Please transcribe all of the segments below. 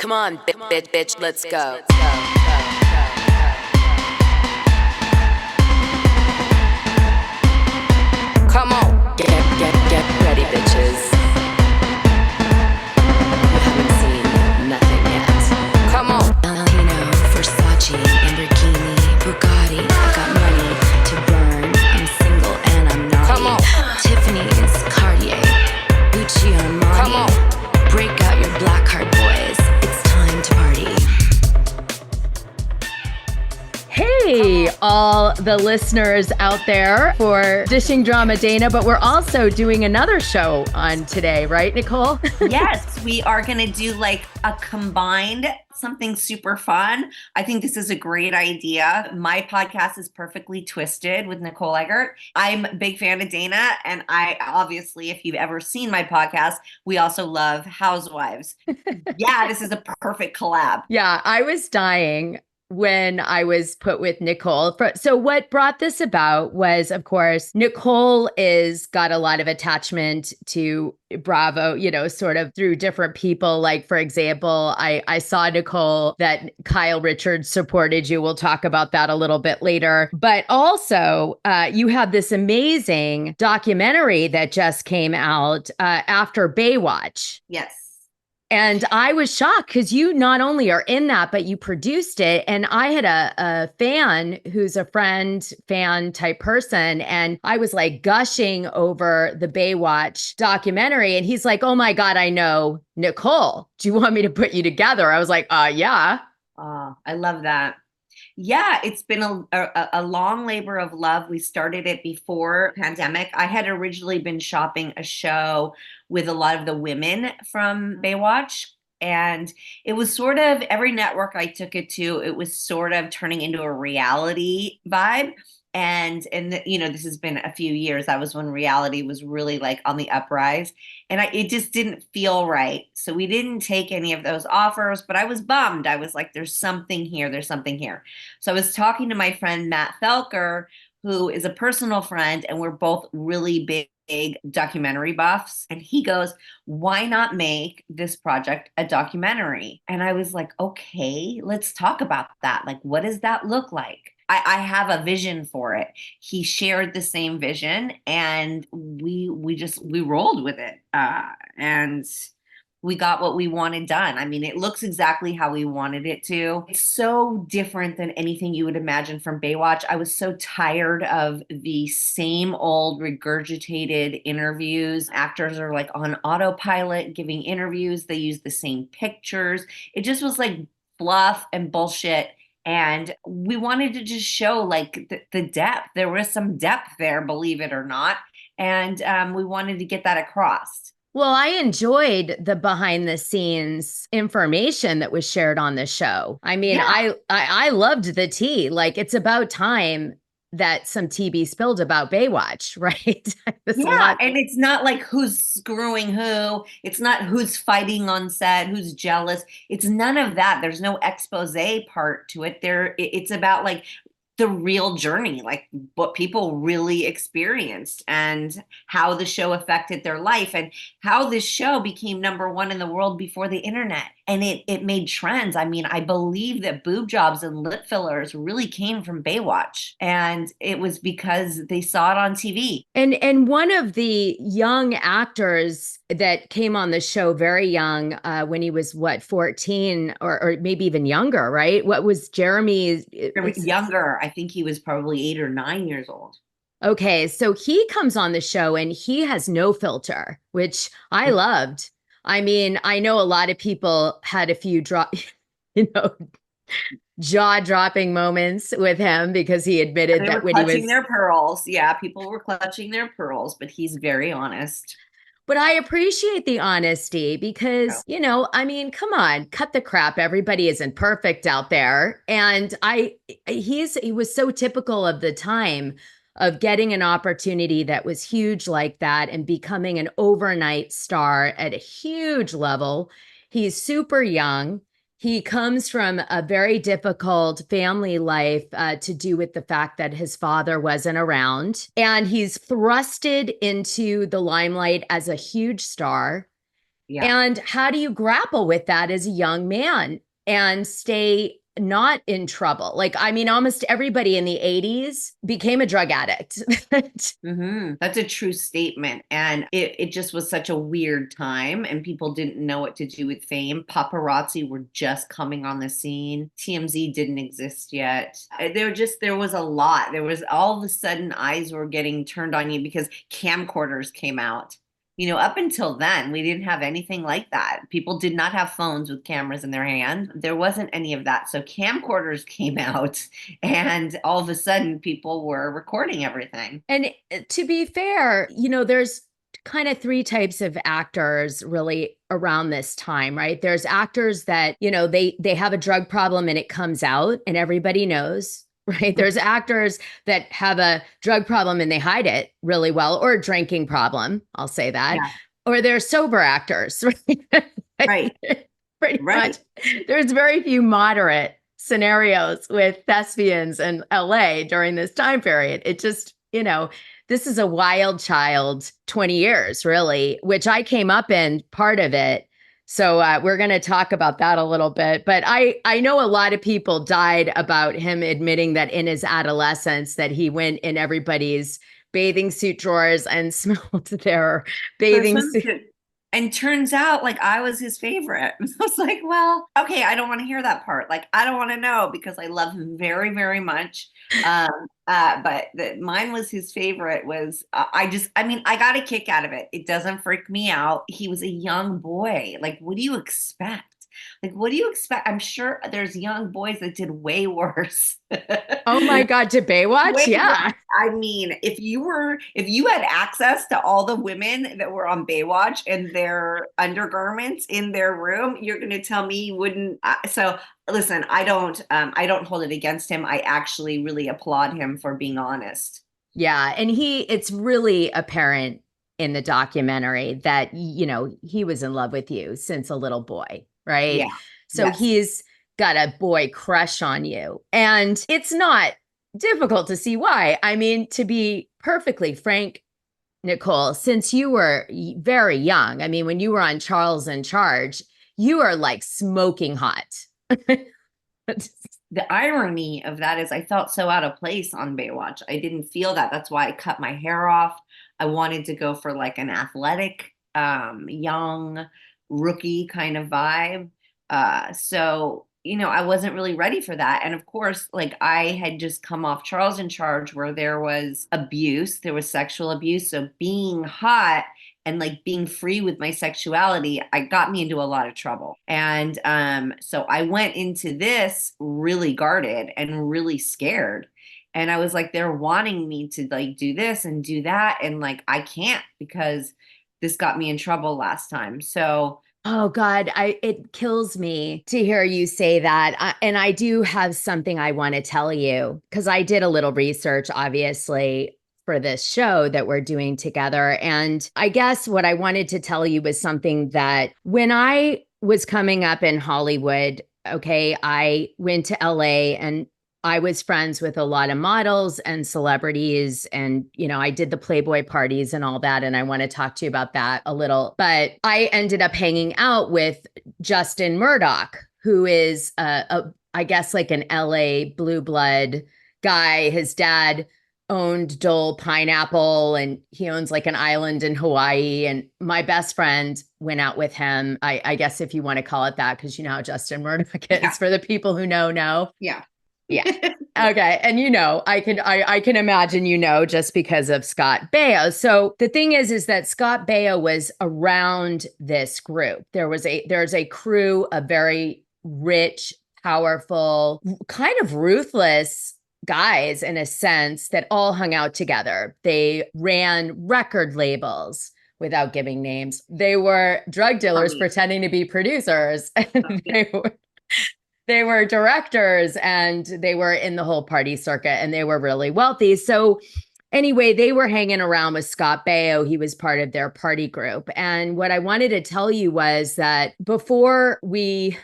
Come on, bitch, let's go. Come on, get ready, bitches. You haven't seen nothing yet. Come on. Valentino, Versace, Lamborghini, Bugatti. I got money to burn. I'm single and I'm naughty. Come on. Tiffany's, Cartier, Gucci, Armani. Come on. Break out your black card, boys. It's time to party. Hey, all the listeners out there for Dishing Drama Dana, but we're also doing another show on today, right, Nicole? Yes, we are going to do like a combined something super fun. I think this is a great idea. My podcast is Perfectly Twisted with Nicole Eggert. I'm a big fan of Dana, and I obviously, if you've ever seen my podcast, we also love Housewives. Yeah, this is a perfect collab. Yeah, I was dying when I was put with Nicole. So what brought this about was, of course, Nicole is got a lot of attachment to Bravo, you know, sort of through different people. Like, for example, I saw, Nicole, that Kyle Richards supported you. We'll talk about that a little bit later. But also, you have this amazing documentary that just came out after Baywatch. Yes. And I was shocked because you not only are in that, but you produced it. And I had a fan who's a friend, fan type person. And I was like gushing over the Baywatch documentary. And he's like, oh my God, I know Nicole. Do you want me to put you together? I was like, yeah. Oh, I love that. Yeah, it's been a long labor of love. We started it before pandemic. I had originally been shopping a show with a lot of the women from Baywatch. And it was sort of every network I took it to, it was sort of turning into a reality vibe. And you know, this has been a few years. That was when reality was really like on the uprise. And it just didn't feel right. So we didn't take any of those offers, but I was bummed. I was like, there's something here. There's something here. So I was talking to my friend, Matt Felker, who is a personal friend, and we're both really big documentary buffs. And he goes, why not make this project a documentary? And I was like, okay, let's talk about that. Like, what does that look like? I have a vision for it. He shared the same vision, and we rolled with it. And we got what we wanted done. I mean, it looks exactly how we wanted it to. It's so different than anything you would imagine from Baywatch. I was so tired of the same old regurgitated interviews. Actors are like on autopilot giving interviews. They use the same pictures. It just was like fluff and bullshit. And we wanted to just show like the depth. There was some depth there, believe it or not. And we wanted to get that across. Well, I enjoyed the behind the scenes information that was shared on the show. I mean, yeah. I loved the tea. Like, it's about time that some tea be spilled about Baywatch, right? Yeah, and it's not like who's screwing who. It's not who's fighting on set, who's jealous. It's none of that. There's no expose part to it. It's about like the real journey, like what people really experienced and how the show affected their life and how this show became #1 in the world before the internet. And it made trends. I mean, I believe that boob jobs and lip fillers really came from Baywatch. And it was because they saw it on TV. And one of the young actors that came on the show very young, when he was, 14 or maybe even younger, right? What was Jeremy? Younger. I think he was probably 8 or 9 years old. Okay, so he comes on the show and he has no filter, which I loved. I mean, I know a lot of people had a few jaw-dropping moments with him because he admitted that when he was clutching their pearls. Yeah, people were clutching their pearls, but he's very honest. But I appreciate the honesty because, you know, I mean, come on, cut the crap. Everybody isn't perfect out there. And he was so typical of the time of getting an opportunity that was huge like that and becoming an overnight star at a huge level. He's super young. He comes from a very difficult family life to do with the fact that his father wasn't around. And he's thrusted into the limelight as a huge star. Yeah. And how do you grapple with that as a young man and stay not in trouble? Like, I mean, almost everybody in the 80s became a drug addict. That's a true statement. And it just was such a weird time, and people didn't know what to do with fame. Paparazzi were just coming on the scene. TMZ didn't exist yet. There was a lot. There was all of a sudden eyes were getting turned on you because camcorders came out. Up until then, we didn't have anything like that. People did not have phones with cameras in their hand. There wasn't any of that. So camcorders came out, and all of a sudden, people were recording everything. And to be fair, there's kind of three types of actors really around this time, right? There's actors that, they have a drug problem and it comes out and everybody knows. Right. There's actors that have a drug problem and they hide it really well, or a drinking problem. I'll say that. Yeah. Or they're sober actors. Right. Right. Pretty much. There's very few moderate scenarios with thespians in LA during this time period. It just, this is a wild child 20 years, really, which I came up in part of it. So we're going to talk about that a little bit. But I know a lot of people died about him admitting that in his adolescence that he went in everybody's bathing suit drawers and smelled their bathing suit. And turns out, like, I was his favorite. I was like, well, okay, I don't want to hear that part. Like, I don't want to know because I love him very, very much. But mine was his favorite. I got a kick out of it. It doesn't freak me out. He was a young boy. Like, what do you expect? I'm sure there's young boys that did way worse. Oh my God, to Baywatch? Yeah. I mean, if you had access to all the women that were on Baywatch and their undergarments in their room, you're going to tell me you wouldn't. So listen, I don't hold it against him. I actually really applaud him for being honest. Yeah. And it's really apparent in the documentary that, he was in love with you since a little boy. Right. Yeah. So yes. He's got a boy crush on you. And it's not difficult to see why. I mean, to be perfectly frank, Nicole, since you were very young, I mean, when you were on Charles in Charge, you are like smoking hot. The irony of that is I felt so out of place on Baywatch. I didn't feel that. That's why I cut my hair off. I wanted to go for like an athletic, young rookie kind of vibe. So, I wasn't really ready for that. And of course, like I had just come off Charles in Charge where there was abuse, there was sexual abuse. So being hot and like being free with my sexuality, I got me into a lot of trouble. And so I went into this really guarded and really scared. And I was like, they're wanting me to like do this and do that. And like, I can't because this got me in trouble last time. So, oh God, it kills me to hear you say that. And I do have something I want to tell you because I did a little research, obviously, for this show that we're doing together. And I guess what I wanted to tell you was something that when I was coming up in Hollywood, okay, I went to LA and I was friends with a lot of models and celebrities. And, I did the Playboy parties and all that. And I want to talk to you about that a little. But I ended up hanging out with Justin Murdoch, who is, I guess, like an LA blue blood guy. His dad owned Dole Pineapple and he owns like an island in Hawaii. And my best friend went out with him. I guess if you want to call it that, because you know how Justin Murdoch is for the people who know. Yeah. Yeah. Okay. And I can imagine, just because of Scott Baio. So the thing is that Scott Baio was around this group. There's a crew of very rich, powerful, kind of ruthless guys in a sense that all hung out together. They ran record labels without giving names. They were drug dealers pretending to be producers. And they were directors and they were in the whole party circuit and they were really wealthy. So anyway, they were hanging around with Scott Baio. He was part of their party group. And what I wanted to tell you was that before we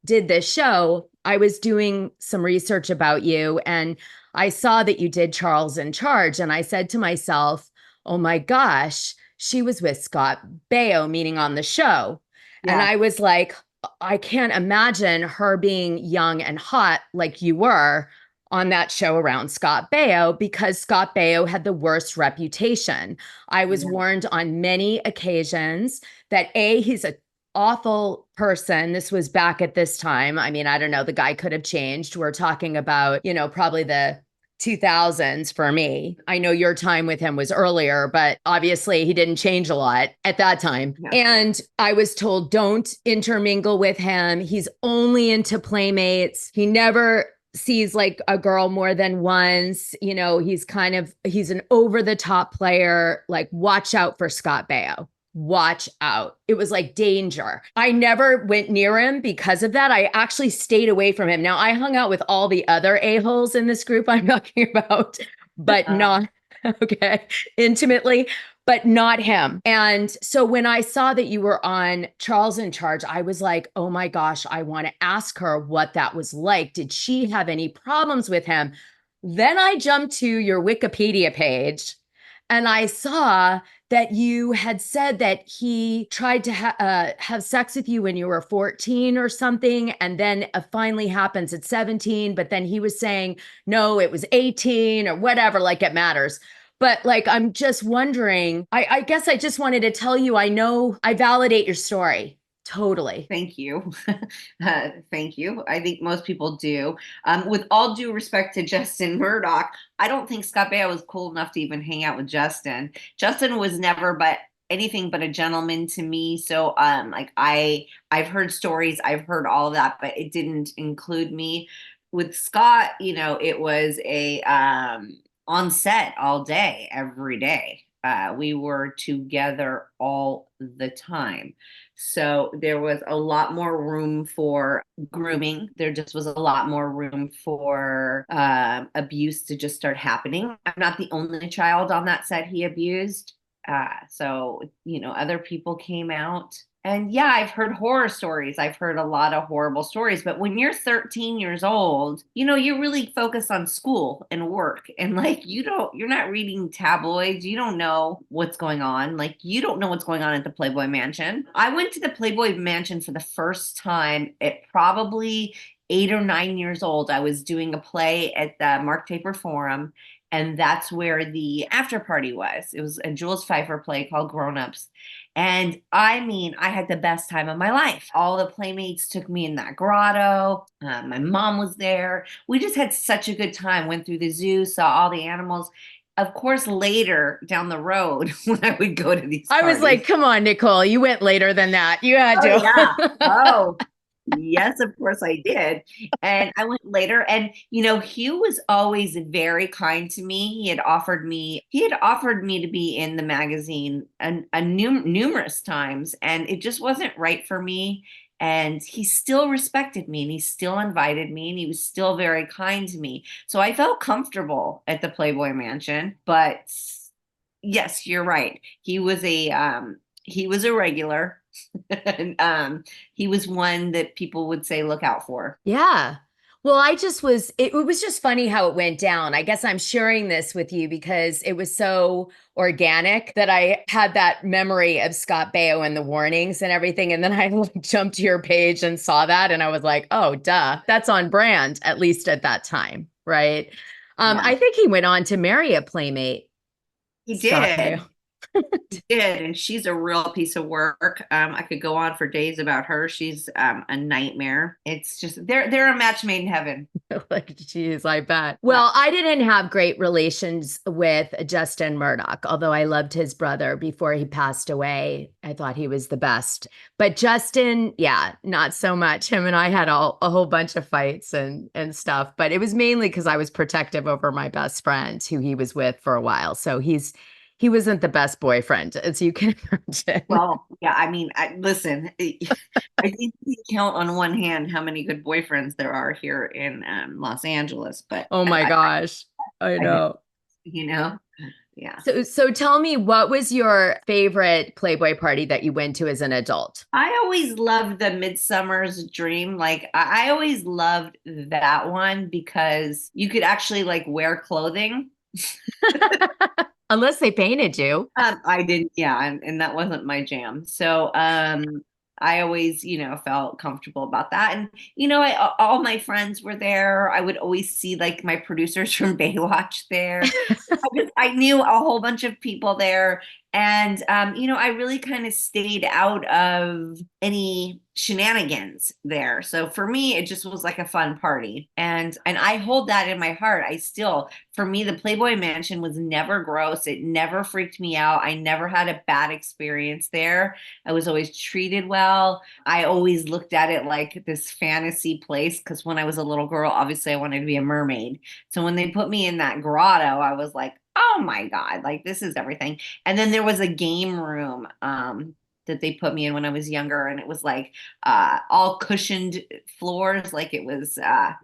did this show, I was doing some research about you and I saw that you did Charles in Charge. And I said to myself, oh my gosh, she was with Scott Baio, meaning on the show. And Yeah. I was like, I can't imagine her being young and hot like you were on that show around Scott Baio, because Scott Baio had the worst reputation. I was Yeah. warned on many occasions that he's a awful person. This was back at this time. I mean, I don't know, the guy could have changed. We're talking about, probably the 2000s for me. I know your time with him was earlier, but obviously he didn't change a lot at that time. Yeah. And I was told, don't intermingle with him. He's only into playmates. He never sees like a girl more than once. He's an over the top player. Like, watch out for Scott Baio. Watch out. It was like danger. I never went near him because of that. I actually stayed away from him. Now, I hung out with all the other a-holes in this group I'm talking about, but not, okay, intimately, but not him. And so when I saw that you were on Charles in Charge, I was like, oh my gosh, I want to ask her what that was like. Did she have any problems with him? Then I jumped to your Wikipedia page and I saw that you had said that he tried to have sex with you when you were 14 or something, and then it finally happens at 17, but then he was saying, no, it was 18 or whatever, like it matters. But like, I'm just wondering, I guess I just wanted to tell you, I know I validate your story. Totally. Thank you. Thank you. I think most people do. With all due respect to Justin Murdoch, I don't think Scott Baio was cool enough to even hang out with Justin. Justin was never anything but a gentleman to me. So like I've heard stories, I've heard all of that, but it didn't include me. With Scott, it was a on set all day, every day. We were together all the time. So there was a lot more room for grooming. There just was a lot more room for abuse to just start happening. I'm not the only child on that set he abused. So, other people came out. And yeah, I've heard horror stories. I've heard a lot of horrible stories. But when you're 13 years old, you're really focused on school and work. And like, you're not reading tabloids. You don't know what's going on. Like, you don't know what's going on at the Playboy Mansion. I went to the Playboy Mansion for the first time at probably 8 or 9 years old. I was doing a play at the Mark Taper Forum. And that's where the after party was. It was a Jules Pfeiffer play called Grown Ups. And I mean, I had the best time of my life. All the playmates took me in that grotto. My mom was there. We just had such a good time. Went through the zoo, saw all the animals. Of course, later down the road, when I would go to these I was like, come on, Nicole, you went later than that. You had to. Yeah. Oh, yes, of course I did. And I went later, and Hugh was always very kind to me. He had offered me to be in the magazine numerous times, and it just wasn't right for me. And he still respected me, and he still invited me, and he was still very kind to me. So I felt comfortable at the Playboy Mansion. But yes, you're right. He was a regular. And he was one that people would say, look out for. Yeah. Well, it was just funny how it went down. I guess I'm sharing this with you because it was so organic that I had that memory of Scott Baio and the warnings and everything. And then I jumped to your page and saw that. And I was like, oh, duh, that's on brand, at least at that time. Right. Yeah. I think he went on to marry a playmate. He Scott did. Baio. He did, and she's a real piece of work. I could go on for days about her. She's a nightmare. It's just they're a match made in heaven. Like, geez, I bet. Well, I didn't have great relations with Justin Murdoch, although I loved his brother before he passed away. I thought he was the best. But Justin, yeah, not so much. Him and I had a whole bunch of fights and stuff, but it was mainly because I was protective over my best friend who he was with for a while. So he wasn't the best boyfriend, as you can imagine. Well, yeah, I mean, listen, I think you can count on one hand how many good boyfriends there are here in Los Angeles. But oh my gosh, I know. Yeah. So tell me, what was your favorite Playboy party that you went to as an adult? I always loved the Midsummer's Dream. Like, I always loved that one because you could actually like wear clothing. Unless they painted you. I didn't, yeah, and that wasn't my jam. So I always, felt comfortable about that. And, all my friends were there. I would always see like my producers from Baywatch there. I knew a whole bunch of people there. And, I really kind of stayed out of any shenanigans there. So for me, it just was like a fun party. And I hold that in my heart. For me, the Playboy Mansion was never gross. It never freaked me out. I never had a bad experience there. I was always treated well. I always looked at it like this fantasy place because when I was a little girl, obviously I wanted to be a mermaid. So when they put me in that grotto, I was like, oh my God, like this is everything. And then there was a game room that they put me in when I was younger, and it was like all cushioned floors. Like it was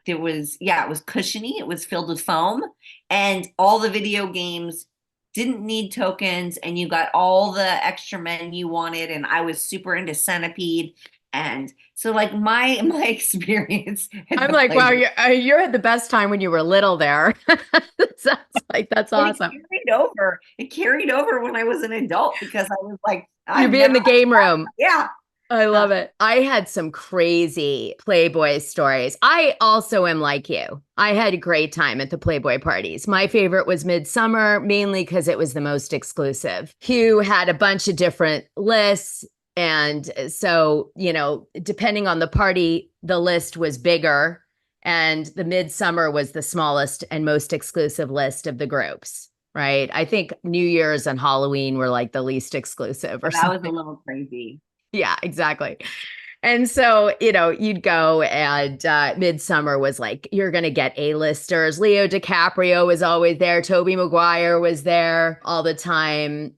it was cushiony. It was filled with foam, and all the video games didn't need tokens, and you got all the extra men you wanted. And I was super into Centipede. And so like my experience. I'm like, wow, you had the best time when you were little there. Sounds like that's awesome. It carried over when I was an adult because I was like, you'd be in the game room. Yeah. I love it. I had some crazy Playboy stories. I also am like you. I had a great time at the Playboy parties. My favorite was Midsummer, mainly because it was the most exclusive. Hugh had a bunch of different lists. And so, depending on the party, the list was bigger, and the Midsummer was the smallest and most exclusive list of the groups, right? I think New Year's and Halloween were like the least exclusive or something. That was a little crazy. Yeah, exactly. And so, you'd go, and Midsummer was like, you're going to get A-listers. Leo DiCaprio was always there. Tobey Maguire was there all the time.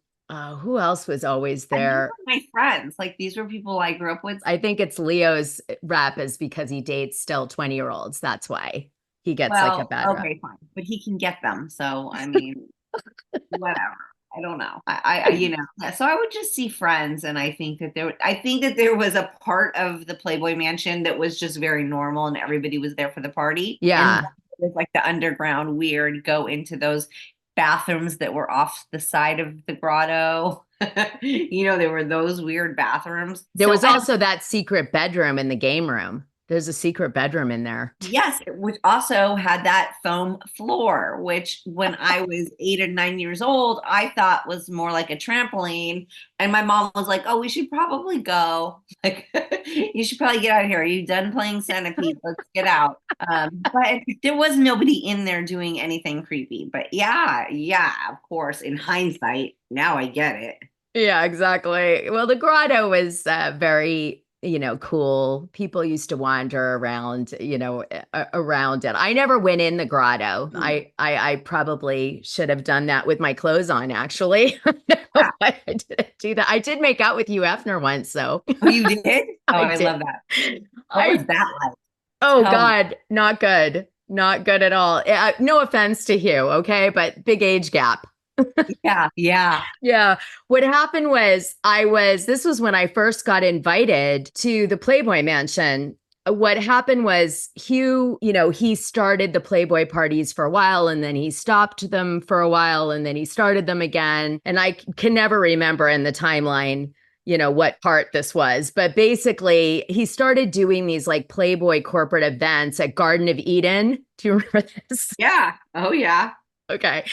Who else was always there? My friends, like these were people I grew up with. I think it's Leo's rap is because he dates still 20-year-olds. That's why he gets like a bad rap. Okay, fine, but he can get them. So I mean, whatever. I don't know. So I would just see friends, and I think that there was a part of the Playboy Mansion that was just very normal, and everybody was there for the party. Yeah, and it was like the underground weird go into those bathrooms that were off the side of the grotto. There were those weird bathrooms. There was also that secret bedroom in the game room. There's a secret bedroom in there. Yes, which also had that foam floor, which when I was 8 or 9 years old, I thought was more like a trampoline. And my mom was like, oh, we should probably go. Like, you should probably get out of here. Are you done playing Centipede? Let's get out. But there was nobody in there doing anything creepy. But yeah, of course, in hindsight, now I get it. Yeah, exactly. Well, the grotto was very cool. People used to wander around, around it. I never went in the grotto. I probably should have done that with my clothes on, actually. No, I didn't do that. I did make out with Hugh Hefner once, so. Oh, you did? I love that. What was that like? Oh, God, not good. Not good at all. No offense to Hugh, okay? But big age gap. Yeah. What happened was this was when I first got invited to the Playboy Mansion. What happened was Hugh, he started the Playboy parties for a while, and then he stopped them for a while, and then he started them again. And I can never remember in the timeline, what part this was. But basically, he started doing these like Playboy corporate events at Garden of Eden. Do you remember this? Yeah. Oh, yeah. Okay.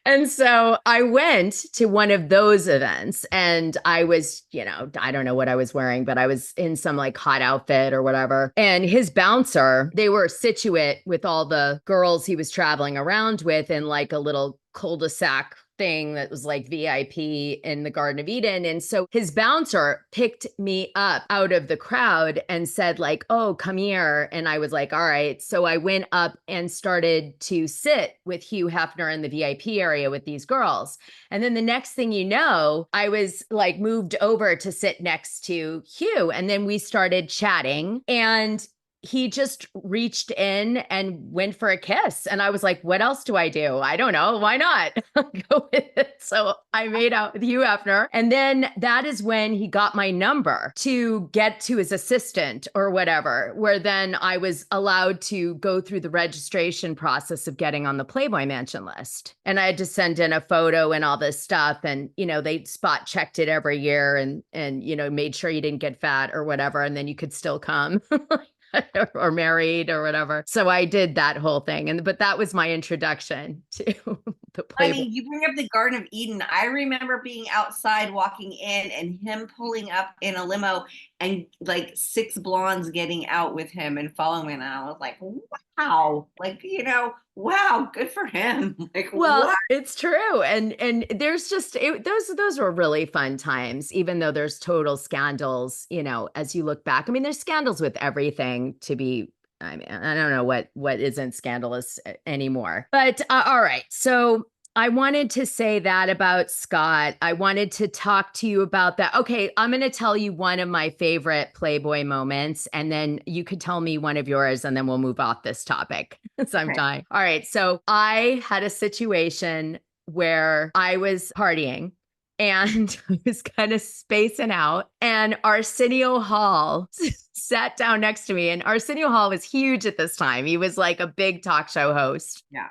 And so I went to one of those events, and I was, I don't know what I was wearing, but I was in some like hot outfit or whatever. And his bouncer, they were situate with all the girls he was traveling around with in like a little cul-de-sac thing that was like VIP in the Garden of Eden. And so his bouncer picked me up out of the crowd and said like, oh, come here. And I was like, all right. So I went up and started to sit with Hugh Hefner in the VIP area with these girls. And then the next thing you know, I was like moved over to sit next to Hugh. And then we started chatting, and he just reached in and went for a kiss. And I was like, what else do? I don't know. Why not? Go with it. So I made out with Hugh Hefner. And then that is when he got my number to get to his assistant or whatever, where then I was allowed to go through the registration process of getting on the Playboy Mansion list. And I had to send in a photo and all this stuff. And, they spot checked it every year and, made sure you didn't get fat or whatever. And then you could still come. Or married or whatever. So I did that whole thing. But that was my introduction to the Playboy. I mean, you bring up the Garden of Eden. I remember being outside walking in and him pulling up in a limo and like 6 blondes getting out with him and following me. And I was like, wow, wow, good for him. Well, what? it's true. And there's just, those were really fun times, even though there's total scandals, as you look back. I mean, there's scandals with everything to be, I mean, I don't know what isn't scandalous anymore. But all right. So I wanted to say that about Scott. I wanted to talk to you about that. Okay, I'm going to tell you one of my favorite Playboy moments, and then you could tell me one of yours, and then we'll move off this topic. So I'm dying. All right, so I had a situation where I was partying, and I was kind of spacing out, and Arsenio Hall sat down next to me, and Arsenio Hall was huge at this time. He was like a big talk show host. Yeah.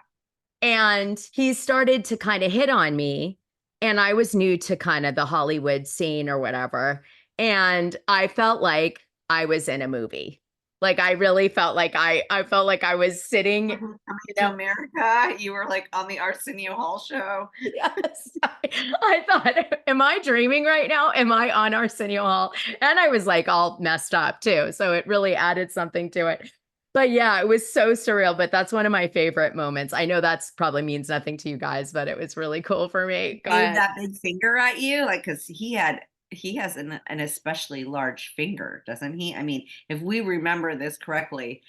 And he started to kind of hit on me. And I was new to kind of the Hollywood scene or whatever. And I felt like I was in a movie. Like I really felt like I felt like I was sitting Coming to America. You were like on the Arsenio Hall show. Yes. I thought, am I dreaming right now? Am I on Arsenio Hall? And I was like all messed up too. So it really added something to it. But yeah, it was so surreal, but that's one of my favorite moments. I know that's probably means nothing to you guys, but it was really cool for me. Waved that big finger at you, like, because he has an especially large finger, doesn't he? I mean, if we remember this correctly,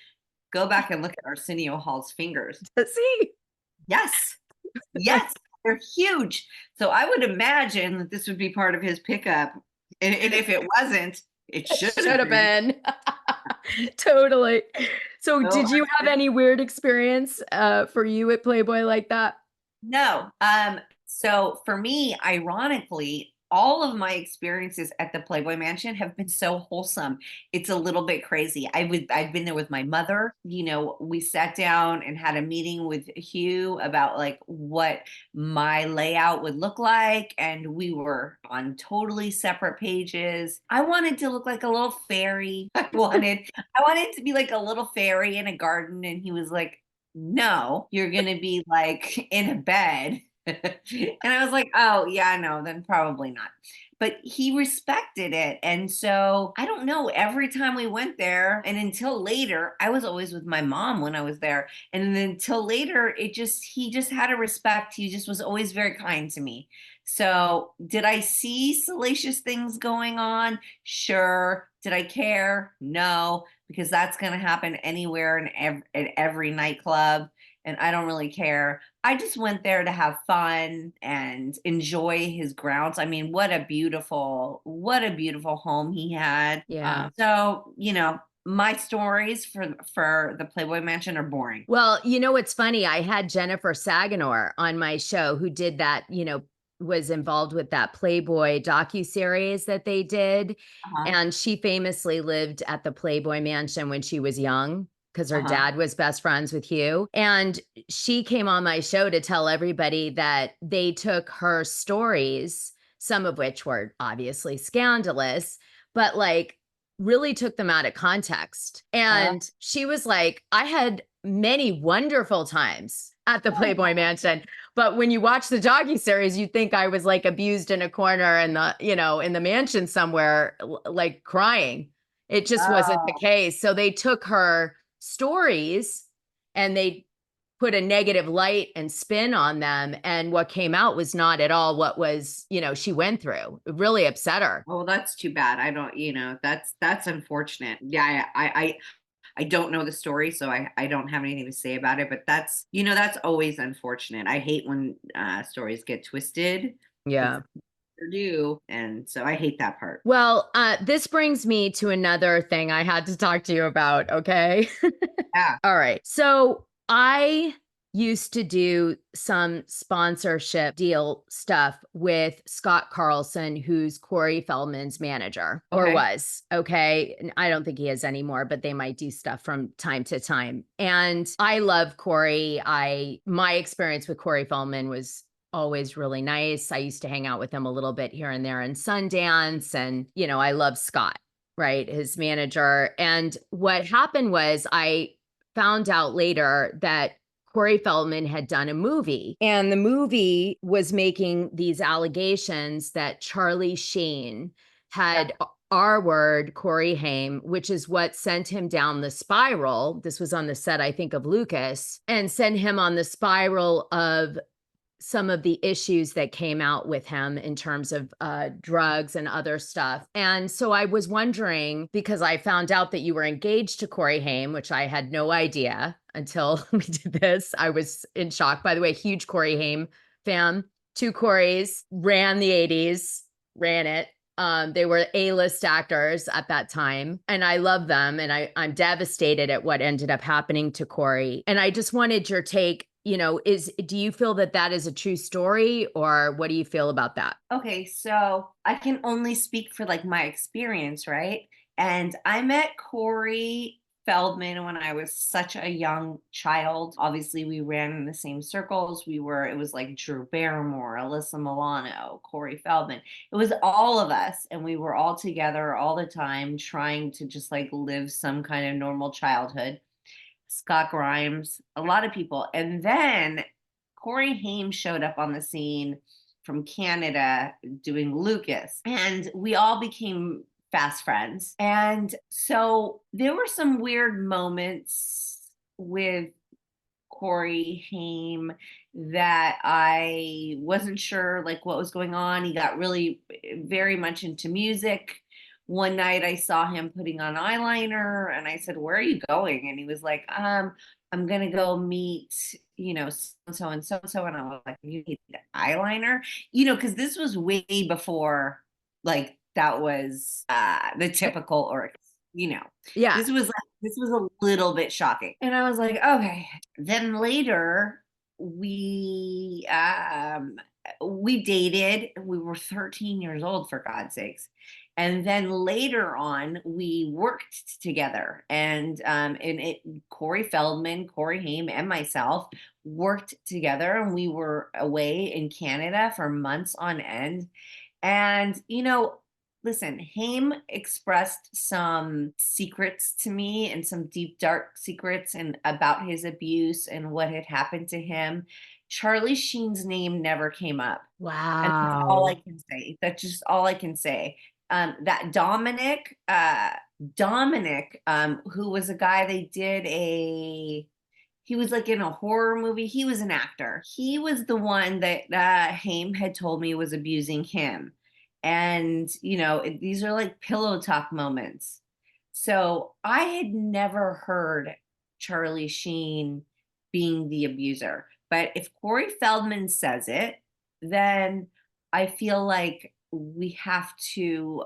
go back and look at Arsenio Hall's fingers. Does he? Yes, yes, they're huge. So I would imagine that this would be part of his pickup, and if it wasn't, it should have been. Totally. So did you have any weird experience for you at Playboy like that? No. So for me, ironically, all of my experiences at the Playboy Mansion have been so wholesome. It's a little bit crazy. I've been there with my mother. We sat down and had a meeting with Hugh about like what my layout would look like, and we were on totally separate pages. I wanted to look like a little fairy. I wanted to be like a little fairy in a garden, and he was like, "No, you're gonna be like in a bed." And I was like, oh, yeah, no, then probably not. But he respected it. And so I don't know, every time we went there, and until later, I was always with my mom when I was there. And then until later, he just had a respect. He just was always very kind to me. So did I see salacious things going on? Sure. Did I care? No, because that's going to happen anywhere in every nightclub. And I don't really care. I just went there to have fun and enjoy his grounds. I mean, what a beautiful home he had. Yeah. So, my stories for the Playboy Mansion are boring. Well, what's funny? I had Jennifer Saganor on my show who did that, was involved with that Playboy docuseries that they did. Uh-huh. And she famously lived at the Playboy Mansion when she was young, because her dad was best friends with Hugh. And she came on my show to tell everybody that they took her stories, some of which were obviously scandalous, but like really took them out of context. And she was like, I had many wonderful times at the Playboy Mansion. But when you watch the docuseries, you think I was like abused in a corner in the mansion somewhere, like crying. It just wasn't the case. So they took her stories and they put a negative light and spin on them, and what came out was not at all what was she went through. It really upset her. Well, that's too bad. I don't that's unfortunate. Yeah, I don't know the story, so I don't have anything to say about it, but that's always unfortunate. I hate when stories get twisted. Yeah. do. And so I hate that part. Well, this brings me to another thing I had to talk to you about, okay? Yeah. All right. So I used to do some sponsorship deal stuff with Scott Carlson, who's Corey Feldman's manager, or Okay. was. Okay. And I don't think he is anymore, but they might do stuff from time to time. And I love Corey. My experience with Corey Feldman was always really nice. I used to hang out with him a little bit here and there in Sundance. And, I love Scott, right? His manager. And what happened was I found out later that Corey Feldman had done a movie, and the movie was making these allegations that Charlie Sheen had R-word Corey Haim, which is what sent him down the spiral. This was on the set, I think, of Lucas, and sent him on the spiral of some of the issues that came out with him in terms of drugs and other stuff. And so I was wondering, because I found out that you were engaged to Corey Haim, which I had no idea until we did this. I was in shock. By the way, huge Corey Haim fan. Two Coreys, ran the 80s, ran it. They were A-list actors at that time, and I love them. And I'm devastated at what ended up happening to Corey. And I just wanted your take. Do you feel that is a true story, or what do you feel about that? Okay, so I can only speak for like my experience, right? And I met Corey Feldman when I was such a young child. Obviously, we ran in the same circles. It was like Drew Barrymore, Alyssa Milano, Corey Feldman. It was all of us, and we were all together all the time trying to just like live some kind of normal childhood. Scott Grimes, a lot of people. And then Corey Haim showed up on the scene from Canada doing Lucas, and we all became fast friends. And so there were some weird moments with Corey Haim that I wasn't sure like what was going on. He got really very much into music. One night I saw him putting on eyeliner, and I said, "Where are you going?" And he was like, I'm gonna go meet, so and so and so. And I was like, "You need eyeliner?" Because this was way before like that was the typical, or Yeah. this was a little bit shocking. And I was like, okay. Then later we dated. We were 13 years old, for God's sakes. And then later on, we worked together, and Corey Feldman, Corey Haim, and myself worked together, and we were away in Canada for months on end. And listen, Haim expressed some secrets to me, and some deep, dark secrets, and about his abuse and what had happened to him. Charlie Sheen's name never came up. And that's all I Wow. can say. That's just all I can say. That Dominic, who was a guy he was like in a horror movie. He was an actor. He was the one that Haim had told me was abusing him. And, these are like pillow talk moments. So I had never heard Charlie Sheen being the abuser. But if Corey Feldman says it, then I feel like we have to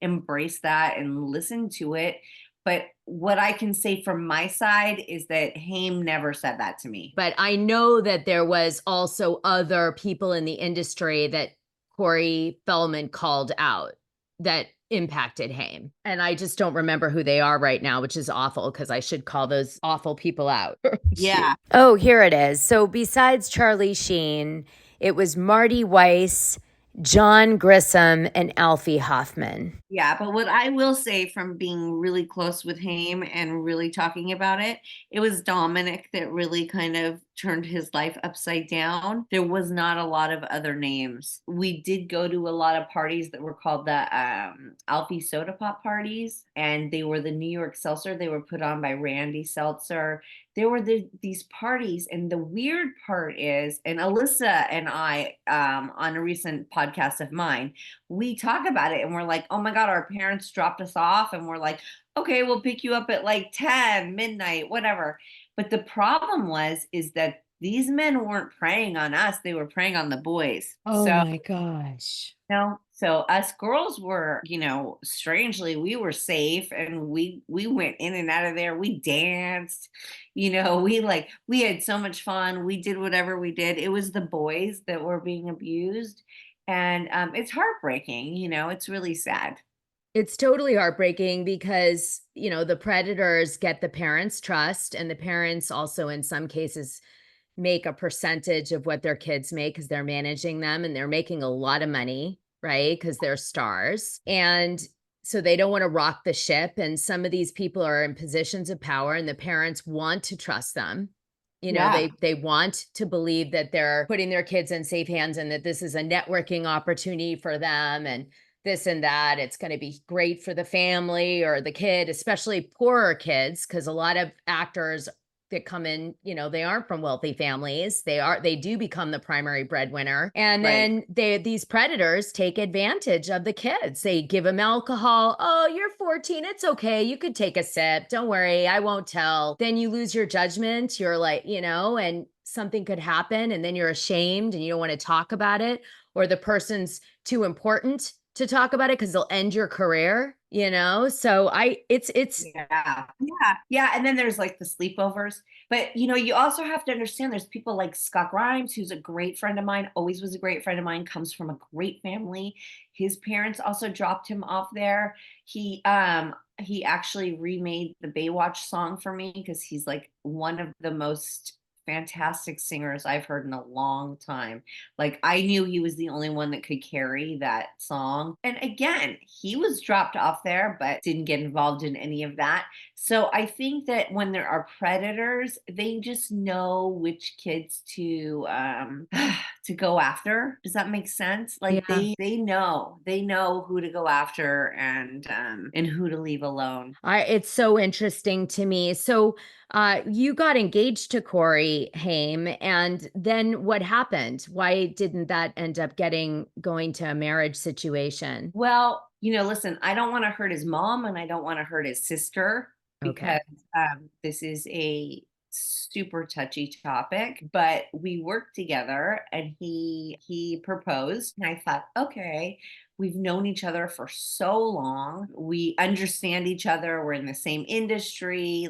embrace that and listen to it. But what I can say from my side is that Haim never said that to me. But I know that there was also other people in the industry that Corey Feldman called out that impacted Haim. And I just don't remember who they are right now, which is awful, because I should call those awful people out. Yeah. Oh, here it is. So besides Charlie Sheen, it was Marty Weiss, John Grissom, and Alfie Hoffman. Yeah, but what I will say from being really close with Haim and really talking about it, it was Dominic that really kind of turned his life upside down. There was not a lot of other names. We did go to a lot of parties that were called the Alfie Soda Pop parties, and they were the New York Seltzer. They were put on by Randy Seltzer. There were these parties, and the weird part is, and Alyssa and I, on a recent podcast of mine, we talk about it, and we're like, oh my God, our parents dropped us off, and we're like, okay, we'll pick you up at like 10, midnight, whatever. But the problem is that these men weren't preying on us, they were preying on the boys. Oh So, my gosh. so us girls were, strangely, we were safe, and we went in and out of there. We danced, we had so much fun. We did whatever we did. It was the boys that were being abused. And it's heartbreaking, it's really sad. It's totally heartbreaking because, the predators get the parents' trust, and the parents also, in some cases, make a percentage of what their kids make because they're managing them and they're making a lot of money, right? Because they're stars. And so they don't want to rock the ship. And some of these people are in positions of power, and the parents want to trust them. Yeah. They want to believe that they're putting their kids in safe hands and that this is a networking opportunity for them and this and that. It's going to be great for the family or the kid, especially poorer kids, because a lot of actors that come in, they aren't from wealthy families. They do become the primary breadwinner. And Right. then these predators take advantage of the kids. They give them alcohol. Oh, you're 14. It's okay. You could take a sip. Don't worry. I won't tell. Then you lose your judgment. You're like, and something could happen, and then you're ashamed and you don't want to talk about it, or the person's too important to talk about it because they'll end your career, So it's Yeah. And then there's like the sleepovers. But you also have to understand there's people like Scott Grimes, who's a great friend of mine, always was a great friend of mine, comes from a great family. His parents also dropped him off there. He actually remade the Baywatch song for me because he's like one of the most fantastic singers I've heard in a long time. Like, I knew he was the only one that could carry that song. And again, he was dropped off there, but didn't get involved in any of that. So I think that when there are predators, they just know which kids to go after. Does that make sense? Like, yeah. they know who to go after and who to leave alone. It's so interesting to me. So you got engaged to Corey Haim, and then what happened? Why didn't that end up going to a marriage situation? Well, listen, I don't want to hurt his mom and I don't want to hurt his sister Okay. because this is a super touchy topic, but we worked together and he proposed and I thought, okay, we've known each other for so long. We understand each other. We're in the same industry.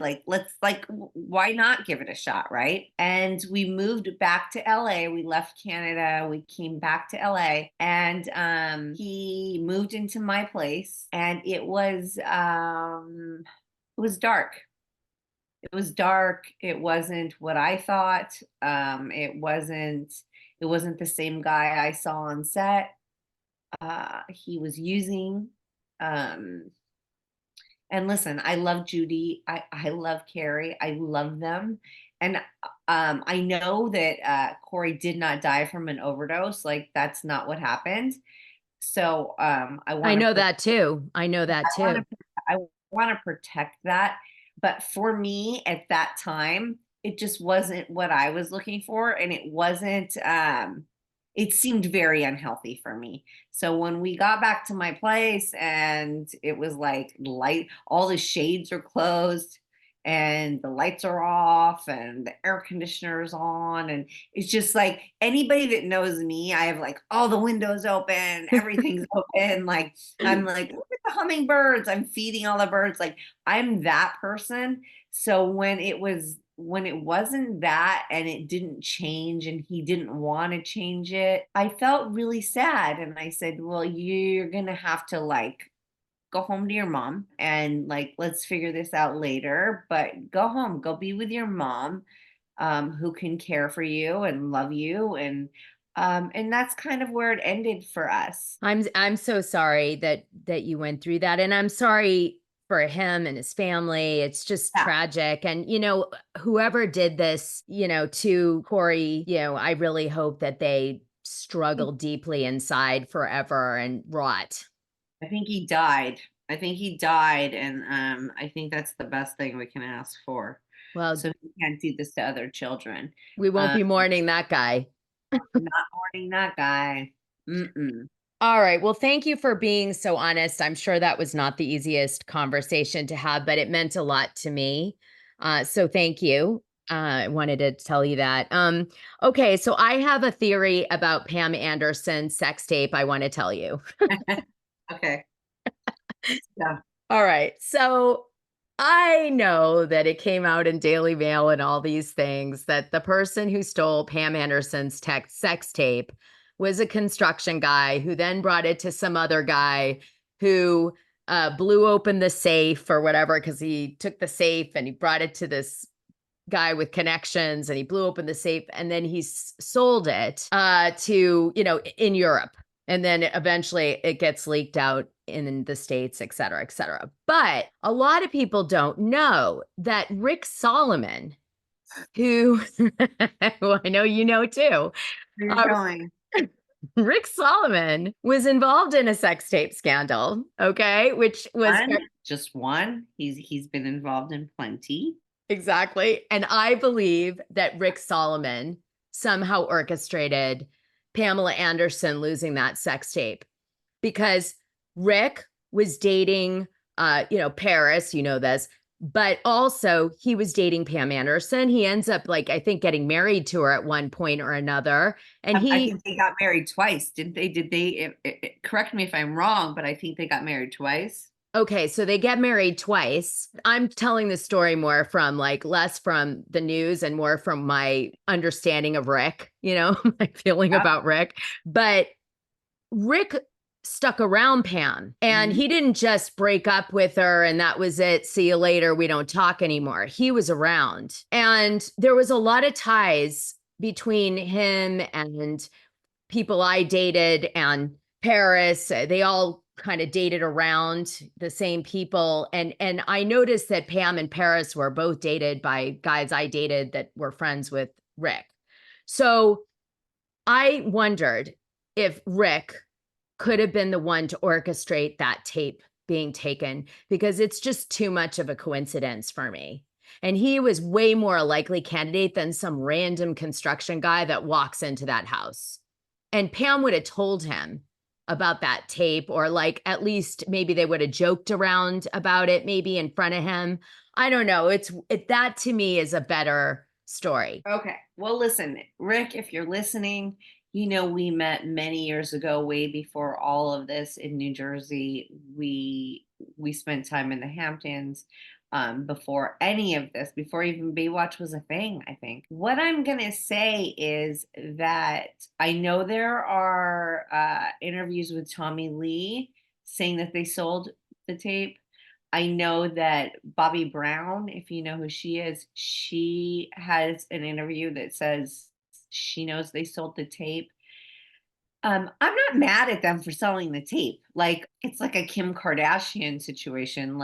Why not give it a shot, right? And we moved back to LA. We left Canada. We came back to LA, and he moved into my place, and it was dark. It was dark. It wasn't what I thought. It wasn't the same guy I saw on set. He was using. Um, and listen, I love Judy. I love Carrie. I love them. And I know that Corey did not die from an overdose. Like, that's not what happened. So I I want know to that too. I know that I want too. to I want to protect that. But for me at that time, it just wasn't what I was looking for. And it wasn't, it seemed very unhealthy for me. So when we got back to my place and it was like light, all the shades are closed and the lights are off and the air conditioner is on. And it's just like anybody that knows me, I have like all the windows open, everything's open. Like, I'm like, look at the hummingbirds. I'm feeding all the birds. Like, I'm that person. So when it wasn't that and it didn't change and he didn't want to change it, I felt really sad. And I said, well, you're going to have to like go home to your mom and like, let's figure this out later, but go home, go be with your mom, who can care for you and love you. And that's kind of where it ended for us. I'm so sorry that you went through that, and I'm sorry for him and his family. It's just Yeah. tragic. And whoever did this, to Corey, I really hope that they struggle deeply inside forever and rot. I think he died. I think he died, and I think that's the best thing we can ask for. Well, So he can't do this to other children. we won't be mourning that guy. Not mourning that guy. Mm-mm. All right. Well, thank you for being so honest. I'm sure that was not the easiest conversation to have, but it meant a lot to me. So thank you. I wanted to tell you that. Okay, so I have a theory about Pam Anderson's sex tape I want to tell you. Okay. Yeah. All right. So I know that it came out in Daily Mail and all these things that the person who stole Pam Anderson's sex tape was a construction guy who then brought it to some other guy who blew open the safe or whatever, because he took the safe and he brought it to this guy with connections and he blew open the safe and then he sold it to, in Europe. And then eventually it gets leaked out in the States, et cetera, et cetera. But a lot of people don't know that Rick Solomon, who well, I know you know too, Where you're going. Rick Solomon was involved in a sex tape scandal, okay, which was Just one. He's been involved in plenty. exactly. And I believe that Rick Solomon somehow orchestrated Pamela Anderson losing that sex tape because Rick was dating, Paris, this, but also he was dating Pam Anderson. He ends up I think getting married to her at one point or another. And I think they got married twice. Did they, correct me if I'm wrong, but I think they got married twice. Okay, so they get married twice. I'm telling the story more from less from the news and more from my understanding of Rick, my feeling about Rick. But Rick stuck around Pam and he didn't just break up with her and that was it. See you later. We don't talk anymore. He was around. And there was a lot of ties between him and people I dated and Paris. They all kind of dated around the same people. And I noticed that Pam and Paris were both dated by guys I dated that were friends with Rick. So I wondered if Rick could have been the one to orchestrate that tape being taken, because it's just too much of a coincidence for me. And he was way more a likely candidate than some random construction guy that walks into that house. And Pam would have told him about that tape, or at least maybe they would have joked around about it, maybe in front of him. I don't know. That to me is a better story. Okay. Well, listen, Rick, if you're listening, we met many years ago, way before all of this in New Jersey. We spent time in the Hamptons before any of this, before even Baywatch was a thing, I think. What I'm going to say is that I know there are interviews with Tommy Lee saying that they sold the tape. I know that Bobby Brown, if you know who she is, she has an interview that says she knows they sold the tape. I'm not mad at them for selling the tape. It's like a Kim Kardashian situation.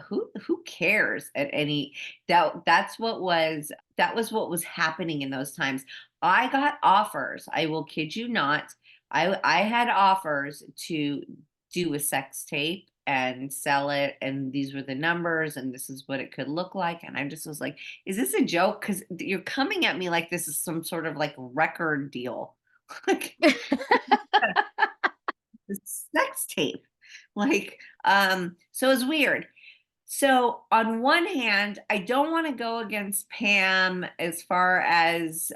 Who cares at any that was what was happening in those times. I got offers. I will kid you not. I had offers to do a sex tape and sell it, and these were the numbers and this is what it could look like, and I just was like, is this a joke? Because you're coming at me like this is some sort of record deal. The sex tape. So it's weird. So on one hand, I don't want to go against Pam as far as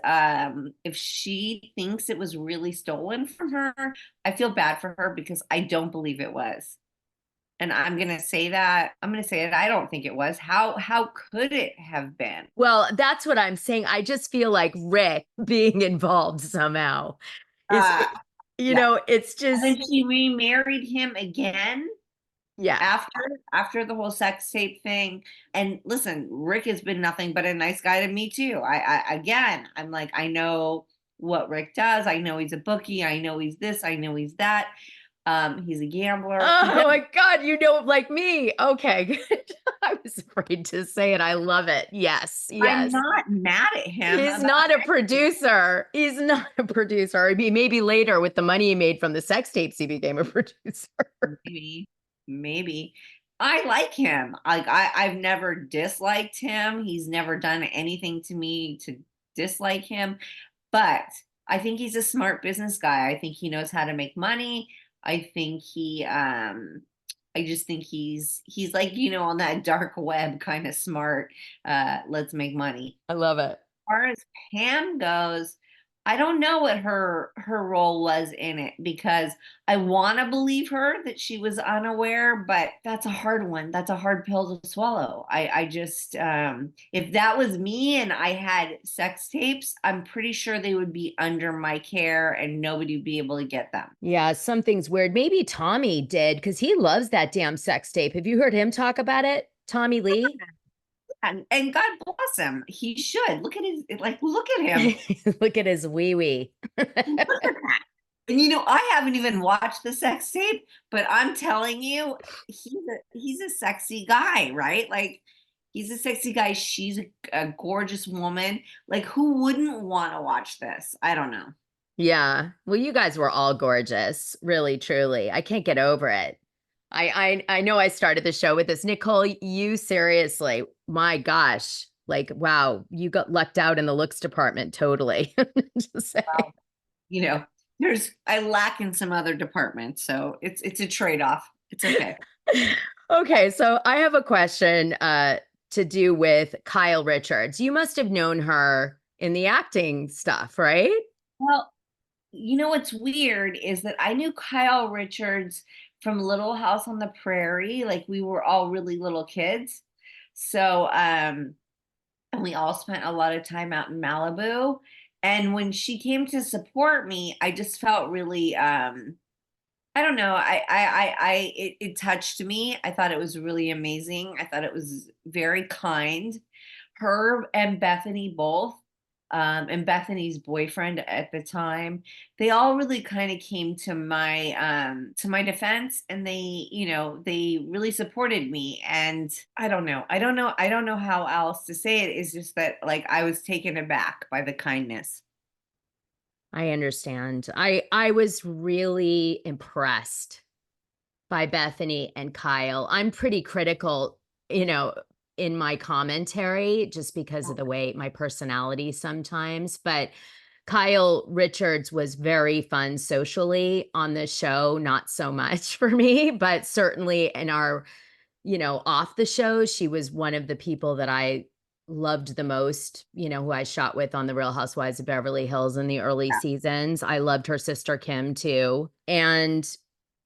if she thinks it was really stolen from her. I feel bad for her because I don't believe it was. And I'm going to say that I don't think it was. How could it have been? Well, that's what I'm saying. I just feel like Rick being involved somehow is, it's just. And then she remarried him again. Yeah. After the whole sex tape thing. And listen, Rick has been nothing but a nice guy to me too. I'm like, I know what Rick does. I know he's a bookie. I know he's this. I know he's that. He's a gambler. Oh my God, like me. Okay, good. I was afraid to say it. I love it. Yes. I'm not mad at him. He's not a producer. He's not a producer. Maybe later with the money he made from the sex tapes, he became a producer. Maybe. I like him. I've never disliked him. He's never done anything to me to dislike him. But I think he's a smart business guy. I think he knows how to make money. I think I just think he's like, on that dark web kind of smart. Let's make money. I love it. Far as Pam goes, I don't know what her role was in it, because I want to believe her that she was unaware, but that's a hard one. That's a hard pill to swallow. I just if that was me and I had sex tapes, I'm pretty sure they would be under my care and nobody would be able to get them. Yeah, something's weird. Maybe Tommy did because he loves that damn sex tape. Have you heard him talk about it? Tommy Lee? And God bless him. He should. Look at him. Look at his wee wee. Look at that. And I haven't even watched the sex tape, but I'm telling you, he's a sexy guy, right? Like, he's a sexy guy. She's a gorgeous woman. Like, who wouldn't want to watch this? I don't know. Yeah. Well, you guys were all gorgeous, really, truly. I can't get over it. I know I started the show with this. Nicole, you seriously, my gosh, like, wow, you got lucked out in the looks department, totally. Just saying. Wow. I lack in some other departments, so it's a trade-off. It's okay. Okay, so I have a question to do with Kyle Richards. You must have known her in the acting stuff, right? Well, what's weird is that I knew Kyle Richards from Little House on the Prairie. Like, we were all really little kids. So, and we all spent a lot of time out in Malibu. And when she came to support me, I just felt really, I don't know. It touched me. I thought it was really amazing. I thought it was very kind. Her and Bethany both, and Bethany's boyfriend at the time, they all really kind of came to my defense, and they really supported me. And I don't know how else to say it. It's just that, like, I was taken aback by the kindness. I understand. I was really impressed by Bethany and Kyle. I'm pretty critical, in my commentary just because of the way my personality sometimes, but Kyle Richards was very fun socially on the show, not so much for me, but certainly in our, off the show, she was one of the people that I loved the most, who I shot with on the Real Housewives of Beverly Hills in the early seasons. I loved her sister Kim too. And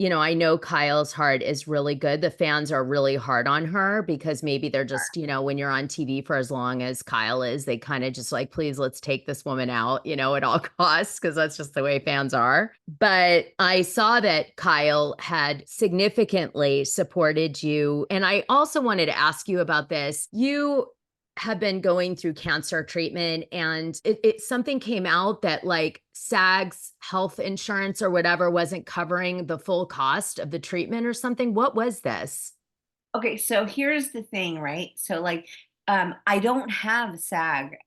I know Kyle's heart is really good. The fans are really hard on her because maybe they're just, when you're on TV for as long as Kyle is, they kind of just like, please, let's take this woman out, at all costs, because that's just the way fans are. But I saw that Kyle had significantly supported you. And I also wanted to ask you about this. You have been going through cancer treatment, and something came out that like SAG's health insurance or whatever wasn't covering the full cost of the treatment or something. What was this? Okay, so here's the thing, right? So, like, I don't have SAG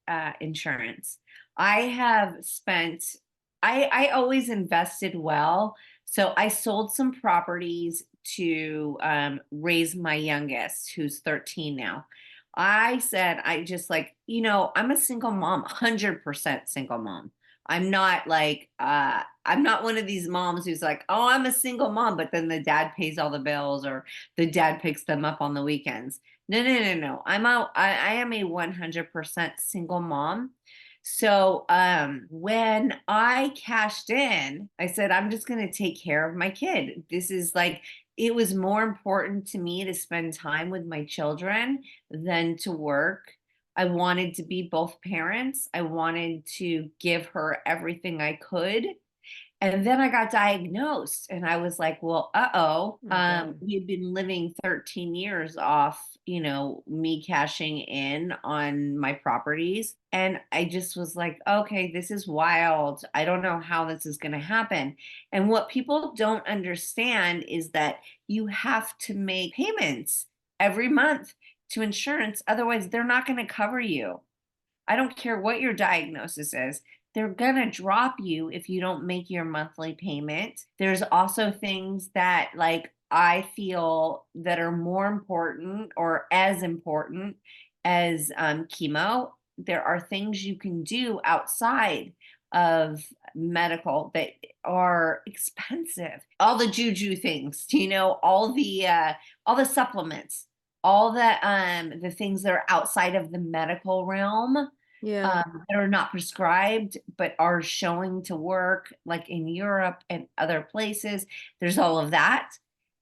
insurance. I always invested well. So I sold some properties to raise my youngest, who's 13 now. I said, I'm a single mom, 100% single mom. I'm not like, I'm not one of these moms who's like, oh, I'm a single mom, but then the dad pays all the bills or the dad picks them up on the weekends. No, no, no, no. I am a 100% single mom. So when I cashed in, I said, I'm just going to take care of my kid. It was more important to me to spend time with my children than to work. I wanted to be both parents. I wanted to give her everything I could. And then I got diagnosed and I was like, well, we've been living 13 years off, me cashing in on my properties. And I just was like, okay, this is wild. I don't know how this is going to happen. And what people don't understand is that you have to make payments every month to insurance. Otherwise, they're not going to cover you. I don't care what your diagnosis is. They're going to drop you if you don't make your monthly payment. There's also things that, like, I feel that are more important or as important as chemo. There are things you can do outside of medical that are expensive. All the juju things, all the supplements, all the things that are outside of the medical realm, Yeah. that are not prescribed but are showing to work, like in Europe and other places. There's all of that.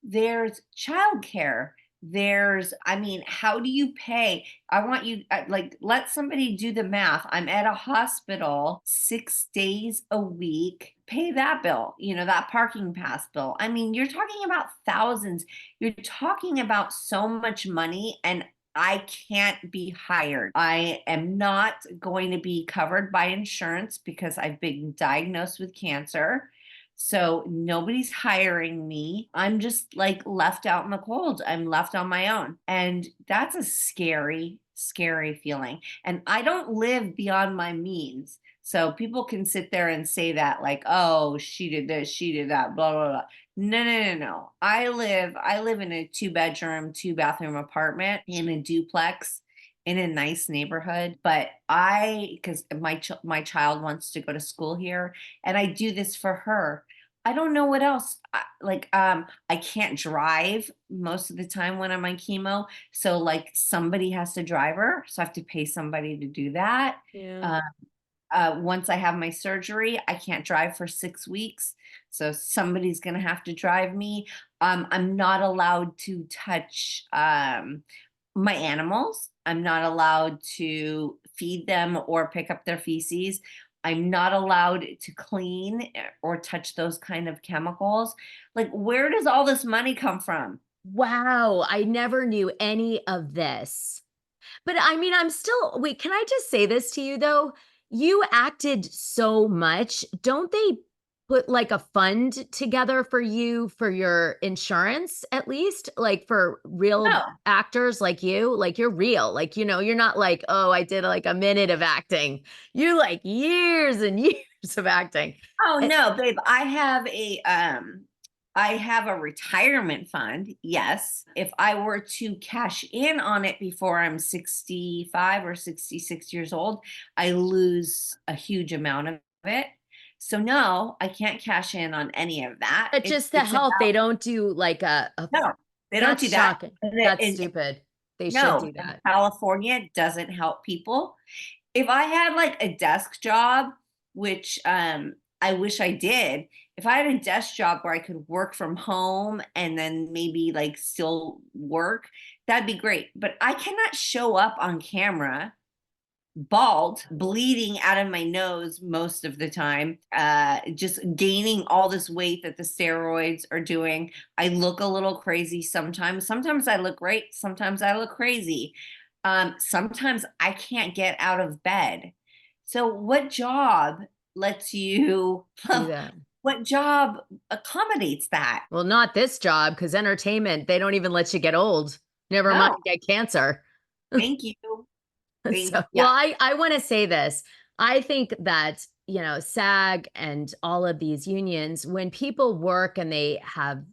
There's childcare. I mean, how do you pay? I want you, like, let somebody do the math. I'm at a hospital 6 days a week. Pay that bill, that parking pass bill. I mean, you're talking about thousands. You're talking about so much money, and I can't be hired. I am not going to be covered by insurance because I've been diagnosed with cancer. So nobody's hiring me. I'm just like left out in the cold. I'm left on my own. And that's a scary, scary feeling. And I don't live beyond my means. So people can sit there and say that, like, oh, she did this, she did that, blah, blah, blah. No, no, no, no. I live in a 2-bedroom, 2-bathroom apartment in a duplex in a nice neighborhood. But because my child wants to go to school here, and I do this for her. I don't know what else. I can't drive most of the time when I'm on chemo. So like somebody has to drive her. So I have to pay somebody to do that. Yeah. Uh, Once I have my surgery, I can't drive for 6 weeks. So somebody's going to have to drive me. I'm not allowed to touch my animals. I'm not allowed to feed them or pick up their feces. I'm not allowed to clean or touch those kind of chemicals. Like, where does all this money come from? Wow, I never knew any of this. But I mean, wait, can I just say this to you though? You acted so much. Don't they put like a fund together for you for your insurance at least? Like for real No. actors like you? Like you're real. Like, you're not like, oh, I did like a minute of acting. You like years and years of acting. Oh And- no, babe. I have a retirement fund. Yes. If I were to cash in on it before I'm 65 or 66 years old, I lose a huge amount of it. So no, I can't cash in on any of that. But just the health, they don't do like a No, they don't that's do that. shocking. And, That's and stupid. They should no, do that. California doesn't help people. If I had like a desk job, which I wish I did, if I had a desk job where I could work from home and then maybe like still work, that'd be great. But I cannot show up on camera bald, bleeding out of my nose most of the time, just gaining all this weight that the steroids are doing. I look a little crazy sometimes. Sometimes I look great. Sometimes I look crazy. Sometimes I can't get out of bed. So what job lets you, Do that. what job accommodates that? Well, not this job because entertainment, they don't even let you get old. Never mind No, get cancer. thank you. So, Yeah. well, I want to say this. I think that, SAG and all of these unions, when people work and they have,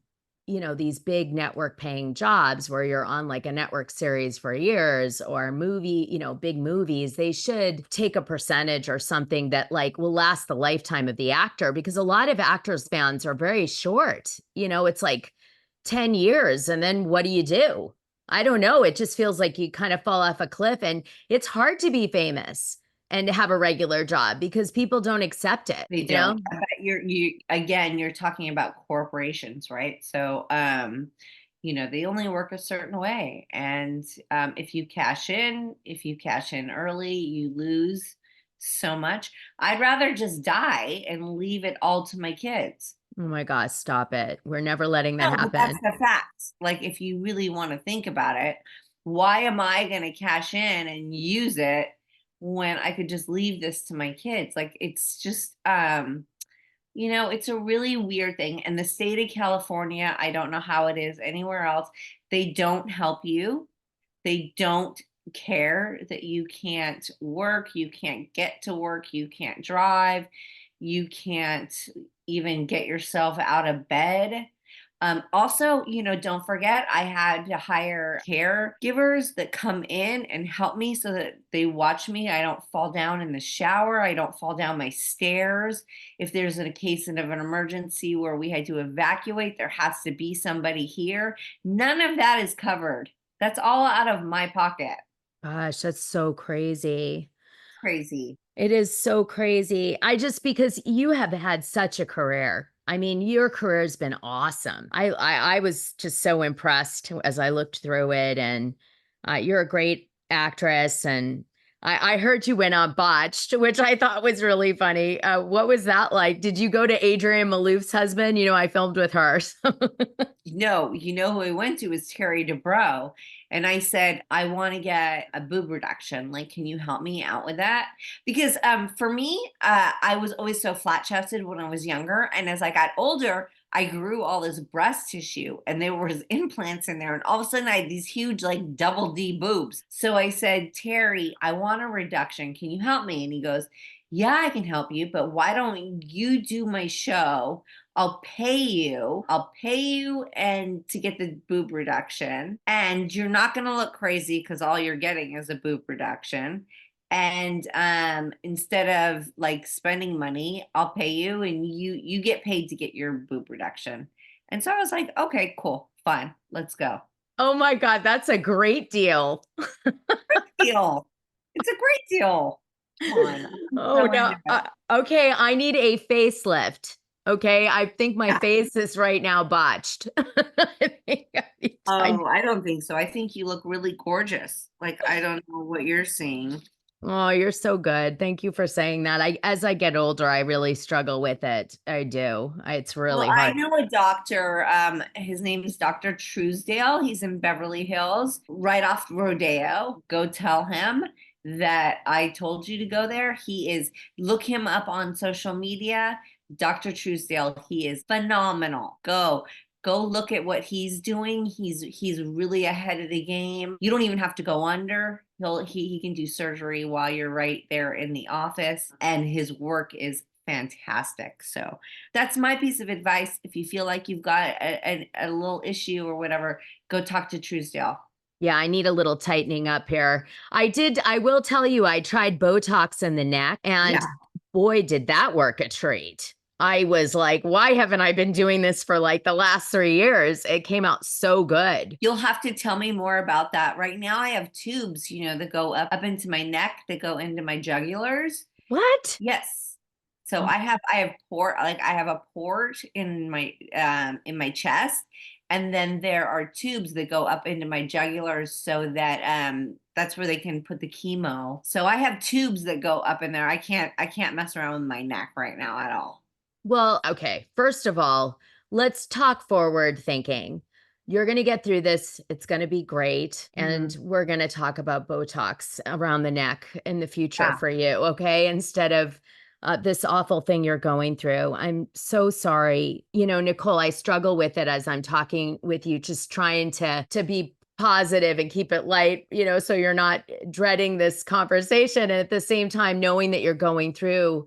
these big network paying jobs where you're on like a network series for years or movie, big movies, they should take a percentage or something that like will last the lifetime of the actor because a lot of actors spans are very short. It's like 10 years and then what do you do? I don't know. It just feels like you kind of fall off a cliff and it's hard to be famous and to have a regular job because people don't accept it, They don't. But you're talking about corporations, right? So they only work a certain way. And if you cash in early, you lose so much. I'd rather just die and leave it all to my kids. Oh my gosh, stop it. We're never letting that No, but that's happen. the facts. Like, if you really want to think about it, why am I going to cash in and use it when I could just leave this to my kids? Like, it's just, it's a really weird thing. And the state of California, I don't know how it is anywhere else. They don't help you. They don't care that you can't work, you can't get to work, you can't drive, you can't even get yourself out of bed. Also, don't forget, I had to hire caregivers that come in and help me so that they watch me. I don't fall down in the shower. I don't fall down my stairs. If there's a case of an emergency where we had to evacuate, there has to be somebody here. None of that is covered. That's all out of my pocket. Gosh, that's so crazy. Crazy. It is so crazy. Because you have had such a career. I mean, your career has been awesome. I was just so impressed as I looked through it, and you're a great actress. And I heard you went on Botched, which I thought was really funny. What was that like? Did you go to Adrienne Malouf's husband? I filmed with her. No, who I went to was Terry Dubrow. And I said, I want to get a boob reduction. Like, can you help me out with that? Because for me, I was always so flat chested when I was younger. And as I got older, I grew all this breast tissue and there was implants in there. And all of a sudden I had these huge, like double D boobs. So I said, Terry, I want a reduction. Can you help me? And he goes, yeah, I can help you, but why don't you do my show? I'll pay you and to get the boob reduction. And you're not going to look crazy because all you're getting is a boob reduction. And instead of like spending money, I'll pay you and you get paid to get your boob reduction. And so I was like, okay, cool, fine, let's go. Oh my God, that's a great deal. Deal. It's a great deal. Come on. Oh no. Okay, I need a facelift. Okay, I think my face is right now botched. I don't think so. I think you look really gorgeous. Like, I don't know what you're seeing. Oh, you're so good. Thank you for saying that. As I get older, I really struggle with it. I do. It's really hard. I know a doctor. His name is Dr. Truesdale. He's in Beverly Hills, right off Rodeo. Go tell him that I told you to go there. Look him up on social media. Dr. Truesdale, he is phenomenal. Go look at what he's doing. He's really ahead of the game. You don't even have to go under. He can do surgery while you're right there in the office, and his work is fantastic. So that's my piece of advice. If you feel like you've got a little issue or whatever, go talk to Truesdale. Yeah, I need a little tightening up here. I will tell you, I tried Botox in the neck, and boy, did that work a treat. I was like, why haven't I been doing this for like the last 3 years? It came out so good. You'll have to tell me more about that. Right now I have tubes, that go up into my neck, that go into my jugulars. What? Yes. So I have a port in my chest, and then there are tubes that go up into my jugulars so that that's where they can put the chemo. So I have tubes that go up in there. I can't mess around with my neck right now at all. Well, okay. First of all, let's talk forward thinking. You're going to get through this. It's going to be great. And we're going to talk about Botox around the neck in the future for you. Okay. Instead of this awful thing you're going through. I'm so sorry. Nicole, I struggle with it as I'm talking with you, just trying to be positive and keep it light, so you're not dreading this conversation. And at the same time, knowing that you're going through,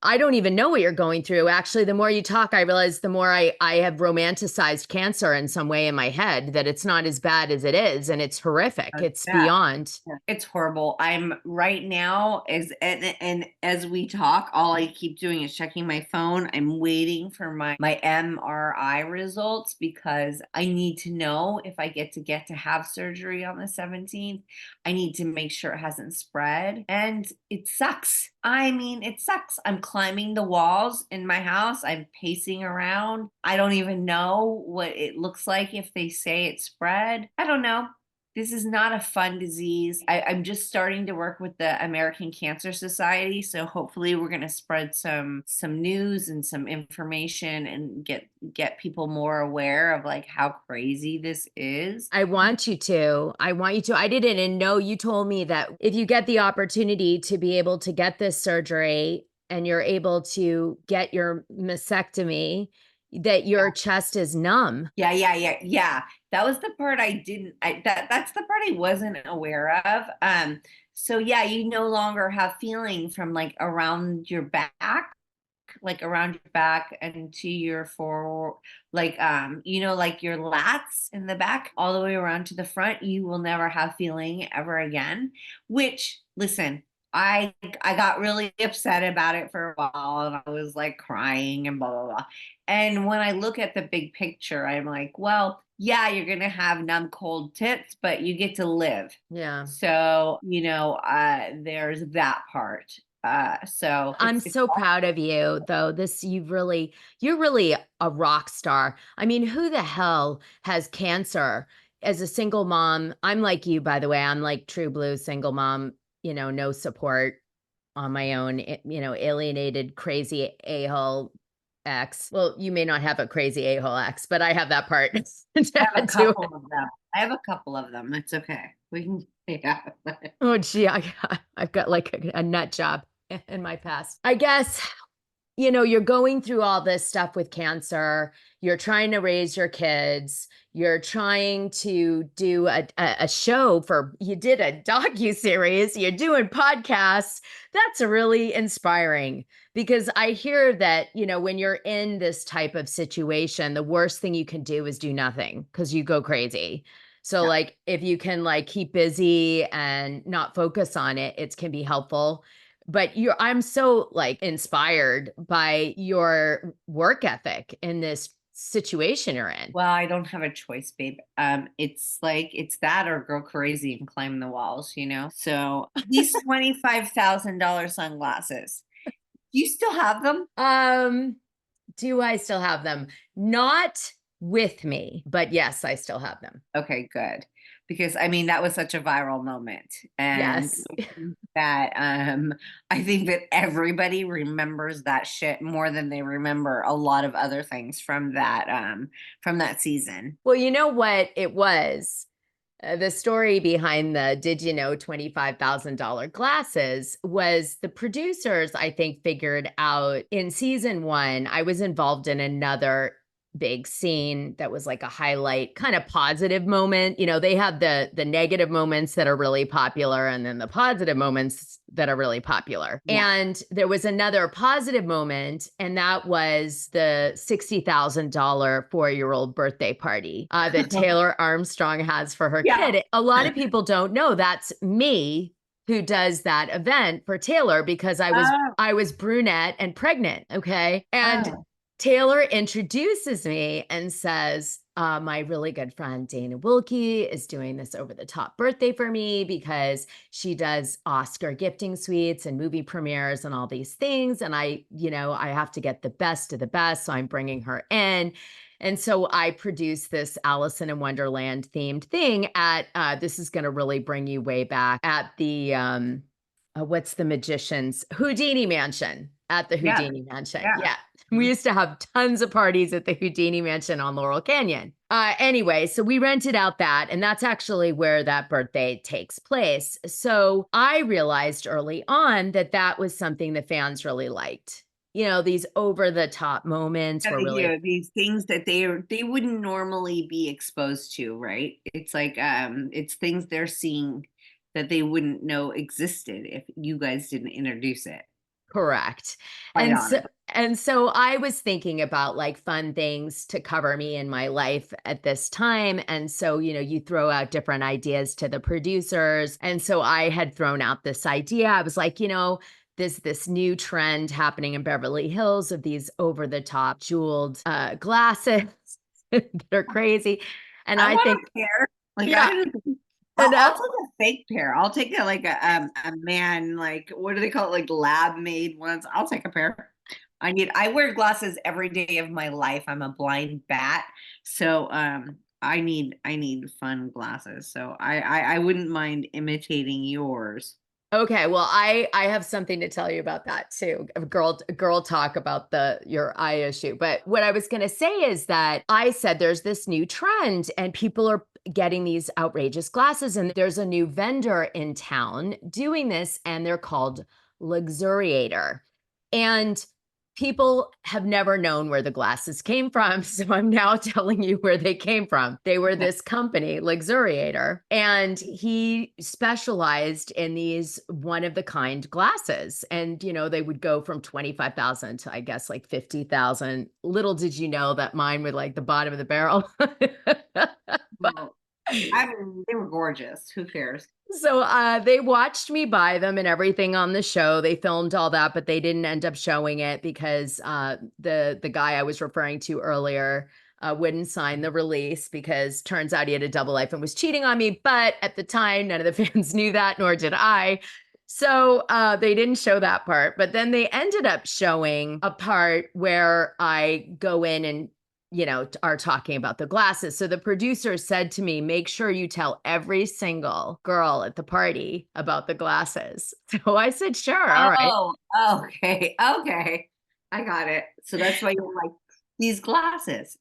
I don't even know what you're going through. Actually, the more you talk, I realize the more I have romanticized cancer in some way in my head, that it's not as bad as it is. And it's horrific. It's beyond. It's horrible. I'm right now and as we talk, all I keep doing is checking my phone. I'm waiting for my MRI results because I need to know if I get to have surgery on the 17th. I need to make sure it hasn't spread. And it sucks. I mean, it sucks. I'm climbing the walls in my house. I'm pacing around. I don't even know what it looks like if they say it spread. I don't know. This is not a fun disease. I'm just starting to work with the American Cancer Society. So hopefully we're going to spread some news and some information and get people more aware of like how crazy this is. I want you to. I didn't know. You told me that if you get the opportunity to be able to get this surgery and you're able to get your mastectomy, that your chest is numb. Yeah. That was the part that's the part I wasn't aware of. So yeah, you no longer have feeling from like around your back like around your back and to your forward, like like your lats in the back all the way around to the front, you will never have feeling ever again. Which, listen, I got really upset about it for a while, and I was like crying and blah blah blah. And when I look at the big picture, I'm like, well, yeah, you're gonna have numb cold tits, but you get to live. Yeah. So, there's that part. So I'm it's so proud of you though. You're really a rock star. I mean, who the hell has cancer as a single mom? I'm like you, by the way. I'm like true blue single mom, no support on my own, alienated, crazy a-hole ex. Well, you may not have a crazy a-hole ex, but I have that part I have a too. couple of them. I have a couple of them. It's okay. We can yeah. Oh, gee, I've got like a nut job in my past. I guess, you're going through all this stuff with cancer. You're trying to raise your kids. You're trying to do a show you did a docuseries. You're doing podcasts. That's really inspiring because I hear that, when you're in this type of situation, the worst thing you can do is do nothing because you go crazy. So Yeah. like if you can like keep busy and not focus on it, it can be helpful. But I'm so like inspired by your work ethic in this situation you're in. Well, I don't have a choice, babe. It's like it's that or go crazy and climb the walls, So these $25,000 sunglasses, do you still have them? Do I still have them? Not with me, but yes, I still have them. Okay, good. Because I mean that was such a viral moment. And Yes. that I think that everybody remembers that shit more than they remember a lot of other things from that season. Well, you know what it was? The story behind the did you know $25,000 glasses was the producers, I think, figured out in season 1. I was involved in another big scene that was like a highlight kind of positive moment. They have the negative moments that are really popular and then the positive moments that are really popular. Yeah. And there was another positive moment, and that was the $60,000 4-year-old birthday party that Taylor Armstrong has for her kid. A lot of people don't know that's me who does that event for Taylor because I was brunette and pregnant. Okay. And Taylor introduces me and says, my really good friend Dana Wilkie is doing this over the top birthday for me because she does Oscar gifting suites and movie premieres and all these things. And I have to get the best of the best. So I'm bringing her in. And so I produced this Alice in Wonderland themed thing at, this is going to really bring you way back at the, what's the magician's Houdini Mansion at the Houdini Mansion. Yeah. We used to have tons of parties at the Houdini Mansion on Laurel Canyon. Anyway, so we rented out that, and that's actually where that birthday takes place. So I realized early on that was something the fans really liked. These over the top moments were really these things that they wouldn't normally be exposed to, right? It's like it's things they're seeing that they wouldn't know existed if you guys didn't introduce it. Correct. Right And so I was thinking about like fun things to cover me in my life at this time. And so, you throw out different ideas to the producers. And so I had thrown out this idea. I was like, this new trend happening in Beverly Hills of these over the top jeweled glasses that are crazy. And I think a pair. Like, yeah. I'll take a fake pair. I'll take a man, like, what do they call it? Like lab made ones. I'll take a pair. I wear glasses every day of my life. I'm a blind bat. So I need fun glasses. So I wouldn't mind imitating yours. Okay, well, I have something to tell you about that too. A girl talk about your eye issue. But what I was going to say is that I said there's this new trend and people are getting these outrageous glasses, and there's a new vendor in town doing this, and they're called Luxuriator. And people have never known where the glasses came from. So I'm now telling you where they came from. They were this company, Luxuriator, and he specialized in these one-of-the-kind glasses. And, you know, they would go from 25,000 to, I guess, like 50,000. Little did you know that mine were like the bottom of the barrel. Well, I mean, they were gorgeous. Who cares? So they watched me buy them and everything on the show. They filmed all that, but they didn't end up showing it because the guy I was referring to earlier wouldn't sign the release because turns out he had a double life and was cheating on me. But at the time, none of the fans knew that, nor did I. So they didn't show that part. But then they ended up showing a part where I go in and are talking about the glasses. So the producer said to me, make sure you tell every single girl at the party about the glasses. So I said, sure. All right. Oh, okay. Okay. I got it. So that's why you're like, these glasses.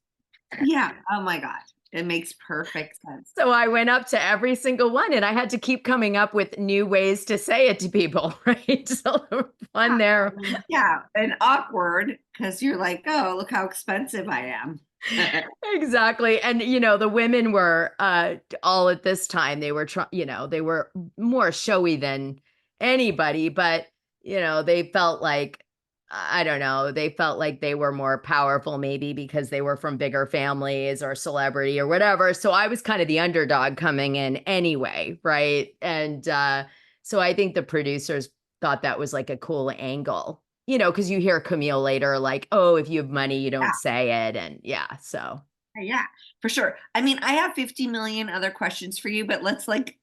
Yeah. Oh my God. It makes perfect sense. So I went up to every single one and I had to keep coming up with new ways to say it to people, right? So fun there. Yeah. And awkward because you're like, oh, look how expensive I am. Exactly. And, the women were all at this time, they were, they were more showy than anybody, but, they felt like, I don't know, they felt like they were more powerful maybe because they were from bigger families or celebrity or whatever. So I was kind of the underdog coming in anyway, right? And so I think the producers thought that was like a cool angle, because you hear Camille later like, oh, if you have money, you don't say it. And so. Yeah, for sure. I mean, I have 50 million other questions for you, but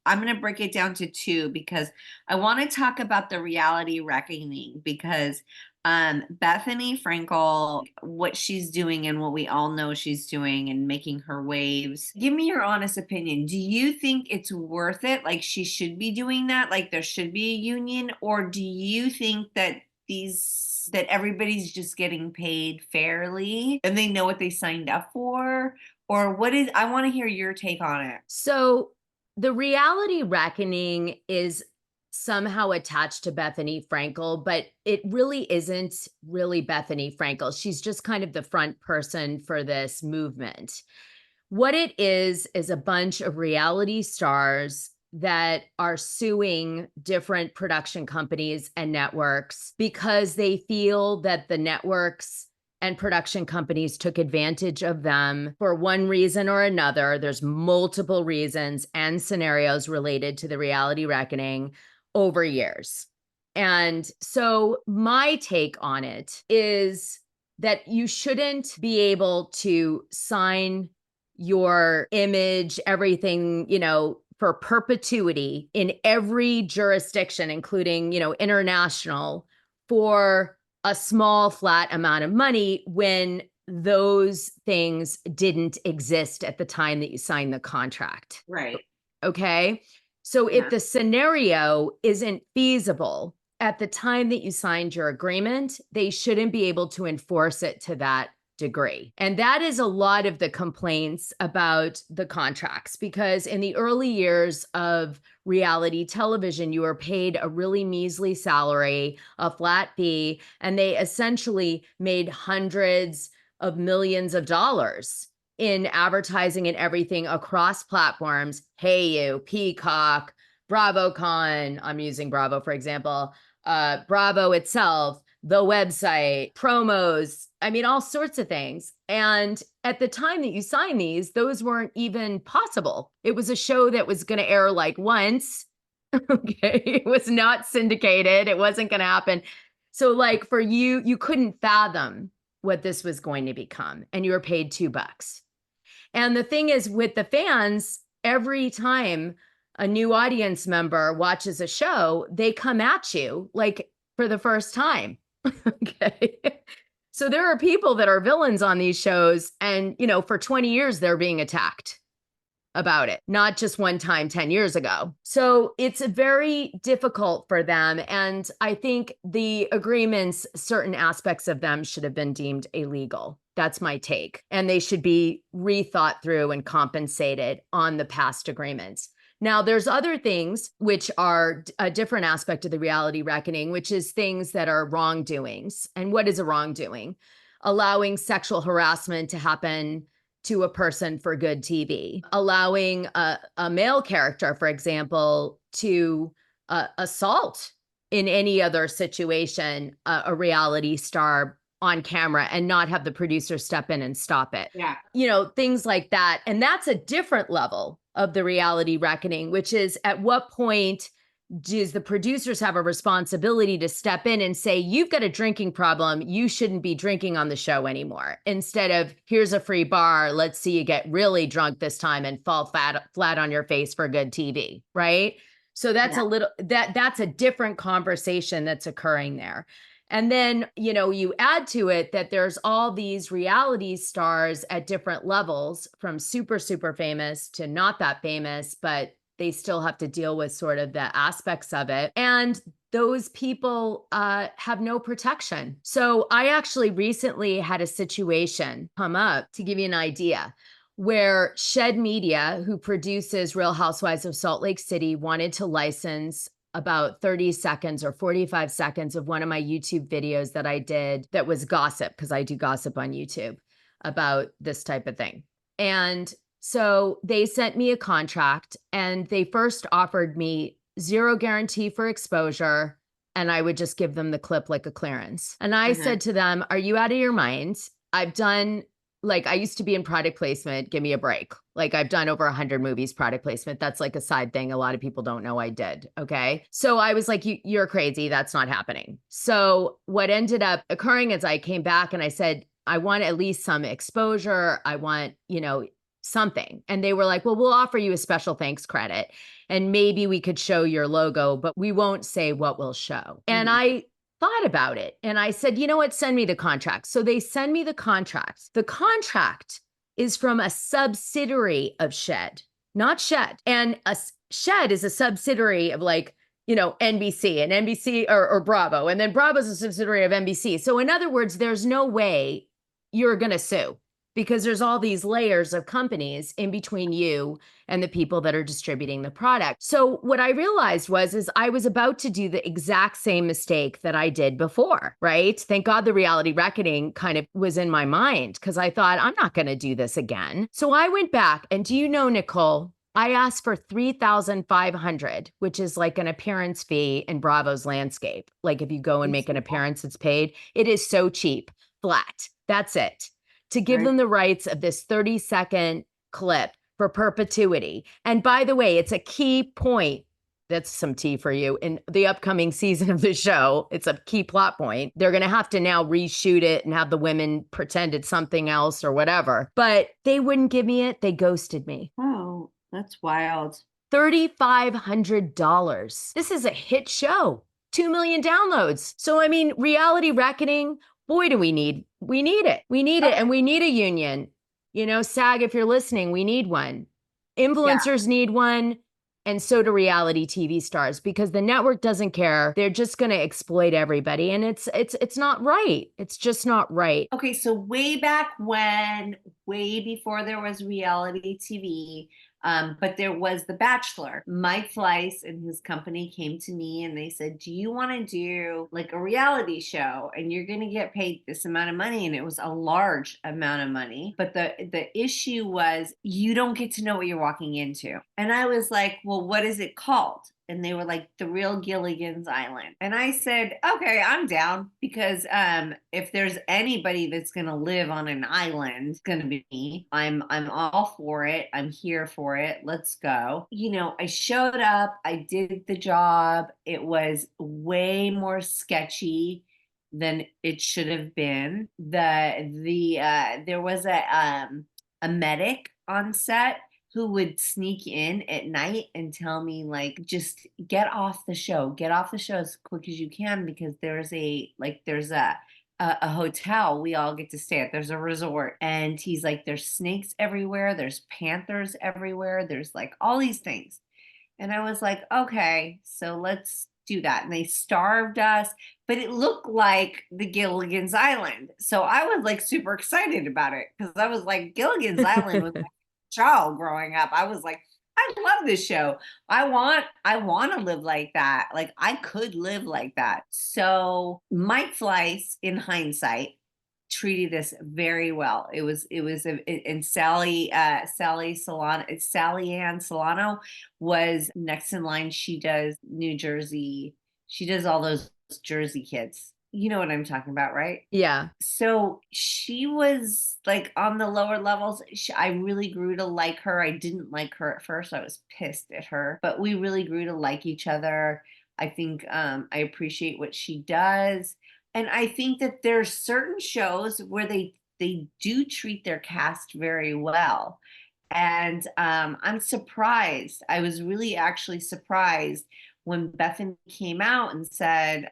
I'm going to break it down to two because I want to talk about the reality reckoning because Bethany Frankel, what she's doing and what we all know she's doing and making her waves. Give me your honest opinion. Do you think it's worth it? Like she should be doing that? Like there should be a union? Or do you think that everybody's just getting paid fairly and they know what they signed up for? Or I want to hear your take on it. So the reality reckoning is somehow attached to Bethany Frankel, but it really isn't really Bethany Frankel. She's just kind of the front person for this movement. What it is a bunch of reality stars that are suing different production companies and networks because they feel that the networks and production companies took advantage of them for one reason or another. There's multiple reasons and scenarios related to the reality reckoning over years. And so my take on it is that you shouldn't be able to sign your image, everything, for perpetuity in every jurisdiction, including, international, for a small flat amount of money when those things didn't exist at the time that you signed the contract. Right. Okay. So if the scenario isn't feasible at the time that you signed your agreement, they shouldn't be able to enforce it to that degree. And that is a lot of the complaints about the contracts, because in the early years of reality television, you were paid a really measly salary, a flat fee, and they essentially made hundreds of millions of dollars in advertising and everything across platforms. Hey You, Peacock, BravoCon, I'm using Bravo for example, Bravo itself, the website, promos, I mean, all sorts of things. And at the time that you signed these, those weren't even possible. It was a show that was going to air like once. Okay. It was not syndicated. It wasn't going to happen. So like for you, you couldn't fathom what this was going to become. And you were paid $2. And the thing is with the fans, every time a new audience member watches a show, they come at you like for the first time. Okay. So there are people that are villains on these shows and, for 20 years, they're being attacked about it, not just one time 10 years ago. So it's very difficult for them. And I think the agreements, certain aspects of them should have been deemed illegal. That's my take. And they should be rethought through and compensated on the past agreements. Now, there's other things which are a different aspect of the reality reckoning, which is things that are wrongdoings. And what is a wrongdoing? Allowing sexual harassment to happen to a person for good TV, allowing a male character, for example, to assault in any other situation a reality star on camera and not have the producer step in and stop it. Yeah. You know, things like that. And that's a different level of the reality reckoning, which is at what point does the producers have a responsibility to step in and say, you've got a drinking problem, you shouldn't be drinking on the show anymore, instead of here's a free bar, let's see you get really drunk this time and fall flat on your face for good TV, right? So that's a little, that's a different conversation that's occurring there. And then, you know, you add to it that there's all these reality stars at different levels, from super, super famous to not that famous, but they still have to deal with sort of the aspects of it. And those people have no protection. So I actually recently had a situation come up, to give you an idea, where Shed Media, who produces Real Housewives of Salt Lake City, wanted to license about 30 seconds or 45 seconds of one of my YouTube videos that I did that was gossip, because I do gossip on YouTube about this type of thing. And so they sent me a contract, and they first offered me 0 guarantee for exposure, and I would just give them the clip like a clearance. And I said to them, are you out of your mind? I've done, like, I used to be in product placement. Give me a break. Like, I've done over 100 movies product placement. That's like a side thing a lot of people don't know I did. Okay. So I was like, you're crazy. That's not happening. So what ended up occurring is I came back and I said, I want at least some exposure. I want, you know, something. And they were like, well, we'll offer you a special thanks credit, and maybe we could show your logo, but we won't say what we'll show. And I thought about it and I said, you know what, send me the contract. So they send me the contract. The contract is from a subsidiary of Shed, not Shed. And Shed is a subsidiary of, like, you know, NBC, and NBC or Bravo. And then Bravo's a subsidiary of NBC. So in other words, there's no way you're going to sue, because there's all these layers of companies in between you and the people that are distributing the product. So what I realized is I was about to do the exact same mistake that I did before, right? Thank God the reality reckoning kind of was in my mind, because I thought, I'm not going to do this again. So I went back, and do you know, Nicole, I asked for $3,500, which is like an appearance fee in Bravo's landscape. Like, if you go and make an appearance, it's paid. It is so cheap, flat. That's it. To give them the rights of this 30-second clip for perpetuity. And by the way, it's a key point. That's some tea for you. In the upcoming season of the show, it's a key plot point. They're going to have to now reshoot it and have the women pretend it's something else or whatever. But they wouldn't give me it. They ghosted me. Oh, that's wild. $3,500. This is a hit show. 2 million downloads. So, I mean, reality reckoning, boy, do we need it. We need it. And we need a union. You know, SAG, if you're listening, we need one. Influencers need one. And so do reality TV stars, because the network doesn't care. They're just going to exploit everybody. And it's not right. It's just not right. Okay. So way back when, way before there was reality TV, but there was The Bachelor. Mike Fleiss and his company came to me and they said, do you want to do like a reality show, and you're going to get paid this amount of money? And it was a large amount of money. But the issue was, you don't get to know what you're walking into. And I was like, well, what is it called? And they were like, The Real Gilligan's Island. And I said, okay, I'm down, because if there's anybody that's going to live on an island, it's going to be me. I'm all for it. I'm here for it. Let's go. You know, I showed up. I did the job. It was way more sketchy than it should have been. There was a medic on set who would sneak in at night and tell me, like, just get off the show as quick as you can, because there's a hotel we all get to stay at. There's a resort. And he's like, there's snakes everywhere. There's panthers everywhere. There's like all these things. And I was like, okay, so let's do that. And they starved us, but it looked like the Gilligan's Island. So I was like super excited about it, because I was like, Gilligan's Island was my show growing up. I was like, I love this show. I want to live like that. Like I could live like that. So Mike Fleiss, in hindsight, treated us very well. And Sally Ann Solano was next in line. She does New Jersey. She does all those Jersey kids. You know what I'm talking about, right? Yeah. So she was like on the lower levels. I really grew to like her. I didn't like her at first. I was pissed at her, but we really grew to like each other. I think I appreciate what she does. And I think that there's certain shows where they do treat their cast very well. And I'm surprised. I was really actually surprised when Bethany came out and said,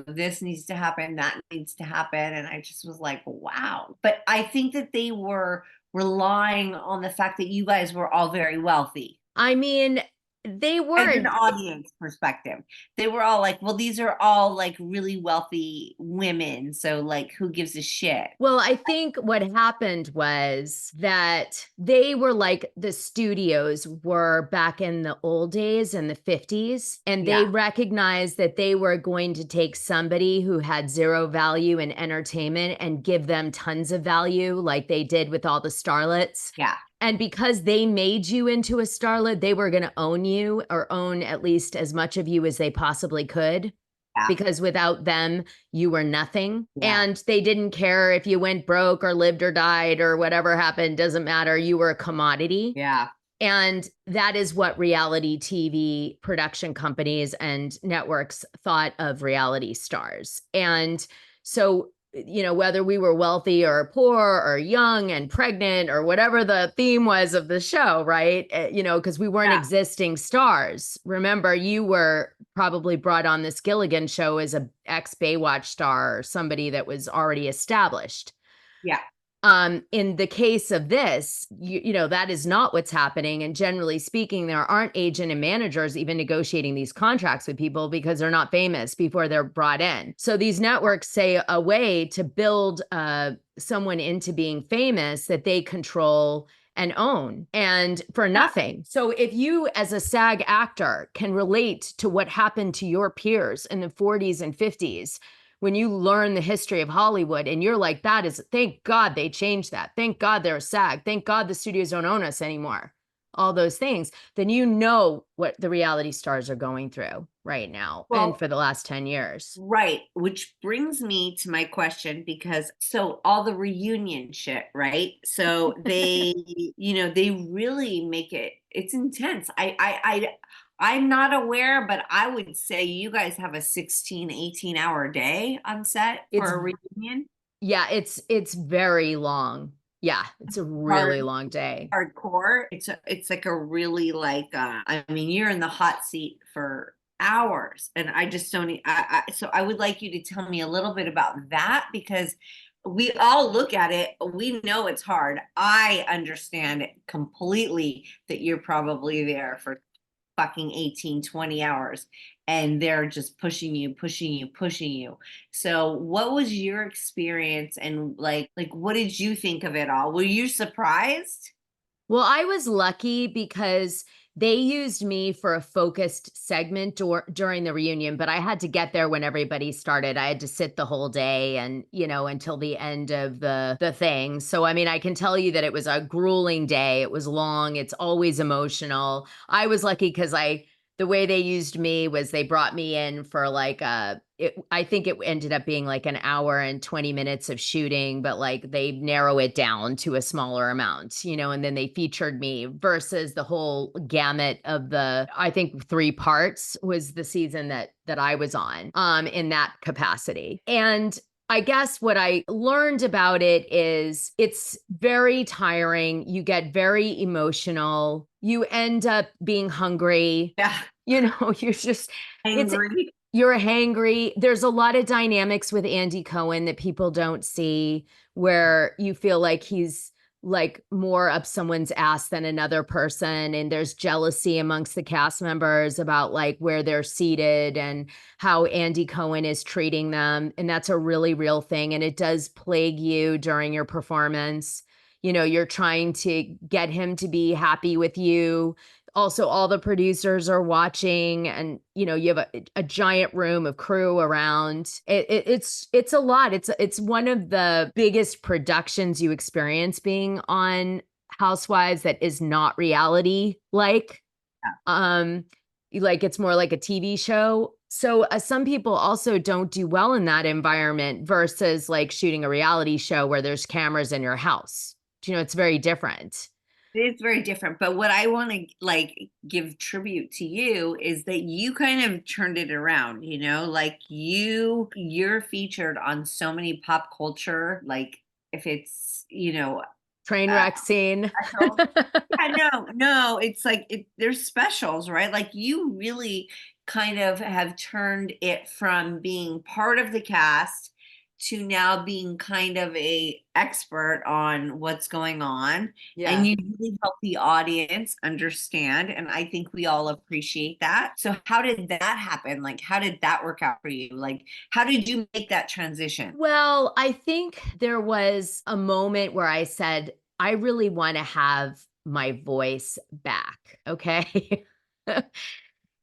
this needs to happen, that needs to happen. And I just was like, wow. But I think that they were relying on the fact that you guys were all very wealthy. I mean, they As weren't. an audience perspective, they were all like, well, these are all like really wealthy women. So like, who gives a shit? Well, I think what happened was that they were like the studios were back in the old days in the 50s, and they recognized that they were going to take somebody who had zero value in entertainment and give them tons of value, like they did with all the starlets. Yeah. And because they made you into a starlet, they were going to own you, or own at least as much of you as they possibly could. Yeah. Because without them, you were nothing. Yeah. And they didn't care if you went broke or lived or died or whatever happened. Doesn't matter. You were a commodity. Yeah. And that is what reality TV production companies and networks thought of reality stars. And so, whether we were wealthy or poor or young and pregnant or whatever the theme was of the show, right? Because we weren't existing stars. Remember, you were probably brought on this Gilligan show as a ex-Baywatch star or somebody that was already established. Yeah. In the case of this, that is not what's happening. And generally speaking, there aren't agent and managers even negotiating these contracts with people because they're not famous before they're brought in. So these networks say a way to build someone into being famous that they control and own, and for nothing. So if you as a SAG actor can relate to what happened to your peers in the 40s and 50s, when you learn the history of Hollywood and you're like, thank God they changed that. Thank God they're a SAG. Thank God the studios don't own us anymore. All those things, then you know what the reality stars are going through right now, and for the last 10 years. Right. Which brings me to my question, because all the reunion shit, right? So they, they really make it's intense. I'm not aware, but I would say you guys have a 16, 18-hour day on set for a reunion. Yeah, it's very long. Yeah, it's a really long day. Hardcore. It's like a really you're in the hot seat for hours, and I just don't. So I would like you to tell me a little bit about that, because we all look at it. We know it's hard. I understand it completely that you're probably there for fucking 18, 20 hours, and they're just pushing you. So what was your experience, and like what did you think of it all? Were you surprised? Well, I was lucky because they used me for a focused segment during the reunion, but I had to get there when everybody started. I had to sit the whole day and, until the end of the thing. So, I can tell you that it was a grueling day. It was long. It's always emotional. I was lucky because the way they used me was they brought me in for I think it ended up being like an hour and 20 minutes of shooting, but they narrow it down to a smaller amount, and then they featured me versus the whole gamut of I think 3 parts was the season that I was on, in that capacity. And I guess what I learned about it is it's very tiring. You get very emotional. You end up being hungry. Yeah. You're just angry. You're hangry. There's a lot of dynamics with Andy Cohen that people don't see, where you feel like he's more up someone's ass than another person. And there's jealousy amongst the cast members about where they're seated and how Andy Cohen is treating them. And that's a really real thing. And it does plague you during your performance. You're trying to get him to be happy with you. Also, all the producers are watching, and you have a giant room of crew around. It's a lot. It's one of the biggest productions you experience being on Housewives that is not reality like. Um, like it's more like a TV show. So some people also don't do well in that environment versus like shooting a reality show where there's cameras in your house. It's very different. It's very different. But what I want to like give tribute to you is that you kind of turned it around, like you're featured on so many pop culture, like if it's, Train wreck scene. yeah, no, it's like there's specials, right? Like you really kind of have turned it from being part of the cast to now being kind of a expert on what's going on. Yeah. And you really help the audience understand. And I think we all appreciate that. So how did that happen? Like, how did that work out for you? Like, how did you make that transition? Well, I think there was a moment where I said, I really want to have my voice back. Okay.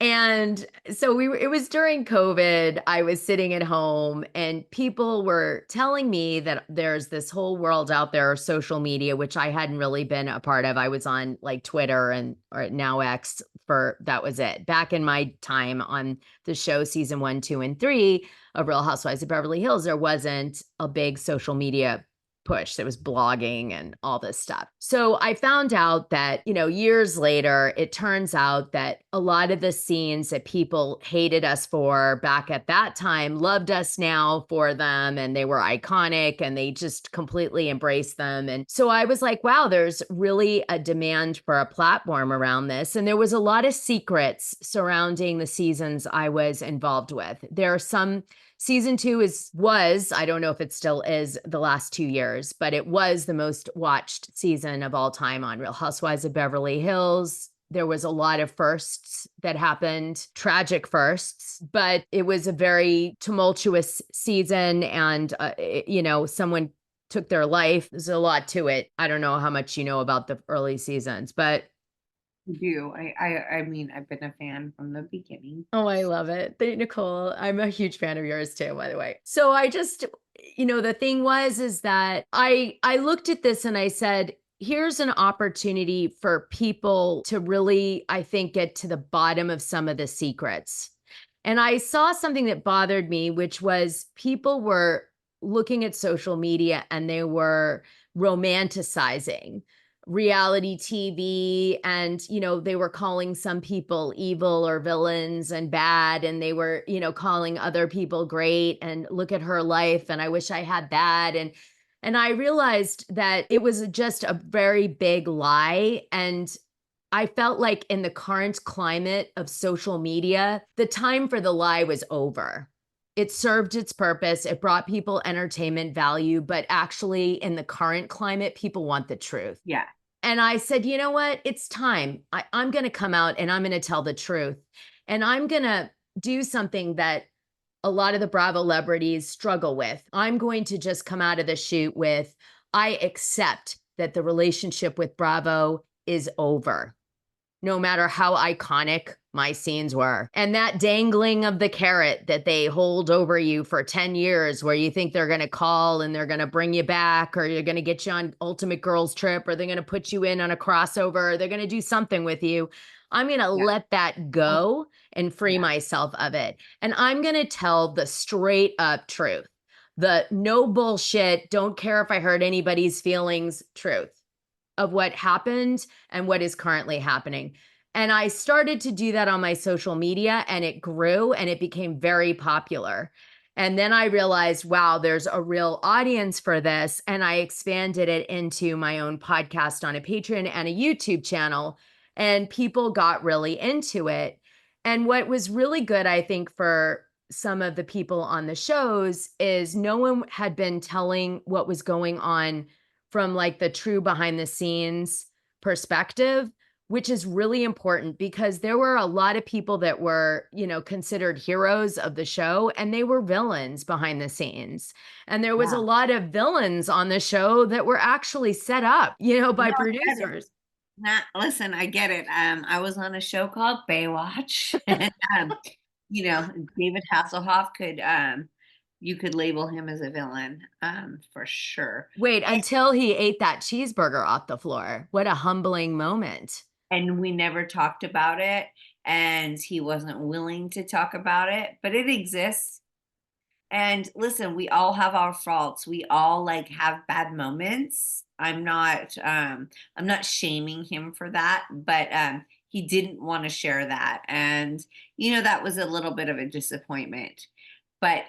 And so it was during COVID. I was sitting at home and people were telling me that there's this whole world out there of social media, which I hadn't really been a part of. I was on like Twitter or now X that was it. Back in my time on the show, season 1, 2, and 3 of Real Housewives of Beverly Hills, there wasn't a big social media push. There was blogging and all this stuff. So I found out that, years later, it turns out that a lot of the scenes that people hated us for back at that time loved us now for them. And they were iconic and they just completely embraced them. And so I was like, wow, there's really a demand for a platform around this. And there was a lot of secrets surrounding the seasons I was involved with. There are some Season 2 was, I don't know if it still is the last 2 years, but it was the most watched season of all time on Real Housewives of Beverly Hills. There was a lot of firsts that happened, tragic firsts, but it was a very tumultuous season and, someone took their life. There's a lot to it. I don't know how much you know about the early seasons, but Do I mean, I've been a fan from the beginning. oh, I love it. Nicole, I'm a huge fan of yours too, by the way. So I just, the thing is that I looked at this and I said, here's an opportunity for people to really, I think, get to the bottom of some of the secrets. And I saw something that bothered me, which was people were looking at social media and they were romanticizing reality TV and, they were calling some people evil or villains and bad. And they were, calling other people great and look at her life. And I wish I had that. And I realized that it was just a very big lie. And I felt like in the current climate of social media, the time for the lie was over. It served its purpose. It brought people entertainment value, but actually in the current climate, people want the truth. Yeah. And I said, you know what? It's time. I'm going to come out and I'm going to tell the truth. And I'm going to do something that a lot of the Bravo celebrities struggle with. I'm going to just come out of the shoot with, I accept that the relationship with Bravo is over, no matter how iconic my scenes were. And that dangling of the carrot that they hold over you for 10 years, where you think they're going to call and they're going to bring you back, or you're going to get you on Ultimate Girls Trip, or they're going to put you in on a crossover, or they're going to do something with you. I'm going to let that go and free myself of it. And I'm going to tell the straight up truth, the no bullshit, don't care if I hurt anybody's feelings truth of what happened and what is currently happening. And I started to do that on my social media and it grew and it became very popular. And then I realized, wow, there's a real audience for this. And I expanded it into my own podcast on a Patreon and a YouTube channel. And people got really into it. And what was really good, I think, for some of the people on the shows is no one had been telling what was going on from like the true behind the scenes perspective, which is really important because there were a lot of people that were, considered heroes of the show and they were villains behind the scenes. And there was a lot of villains on the show that were actually set up, by producers. Listen, I get it. I was on a show called Baywatch, and you know, David Hasselhoff could you could label him as a villain, for sure. Wait, until he ate that cheeseburger off the floor. What a humbling moment. And we never talked about it, and he wasn't willing to talk about it, but it exists. And listen, we all have our faults. We all like have bad moments. I'm not shaming him for that, but he didn't want to share that. And that was a little bit of a disappointment. But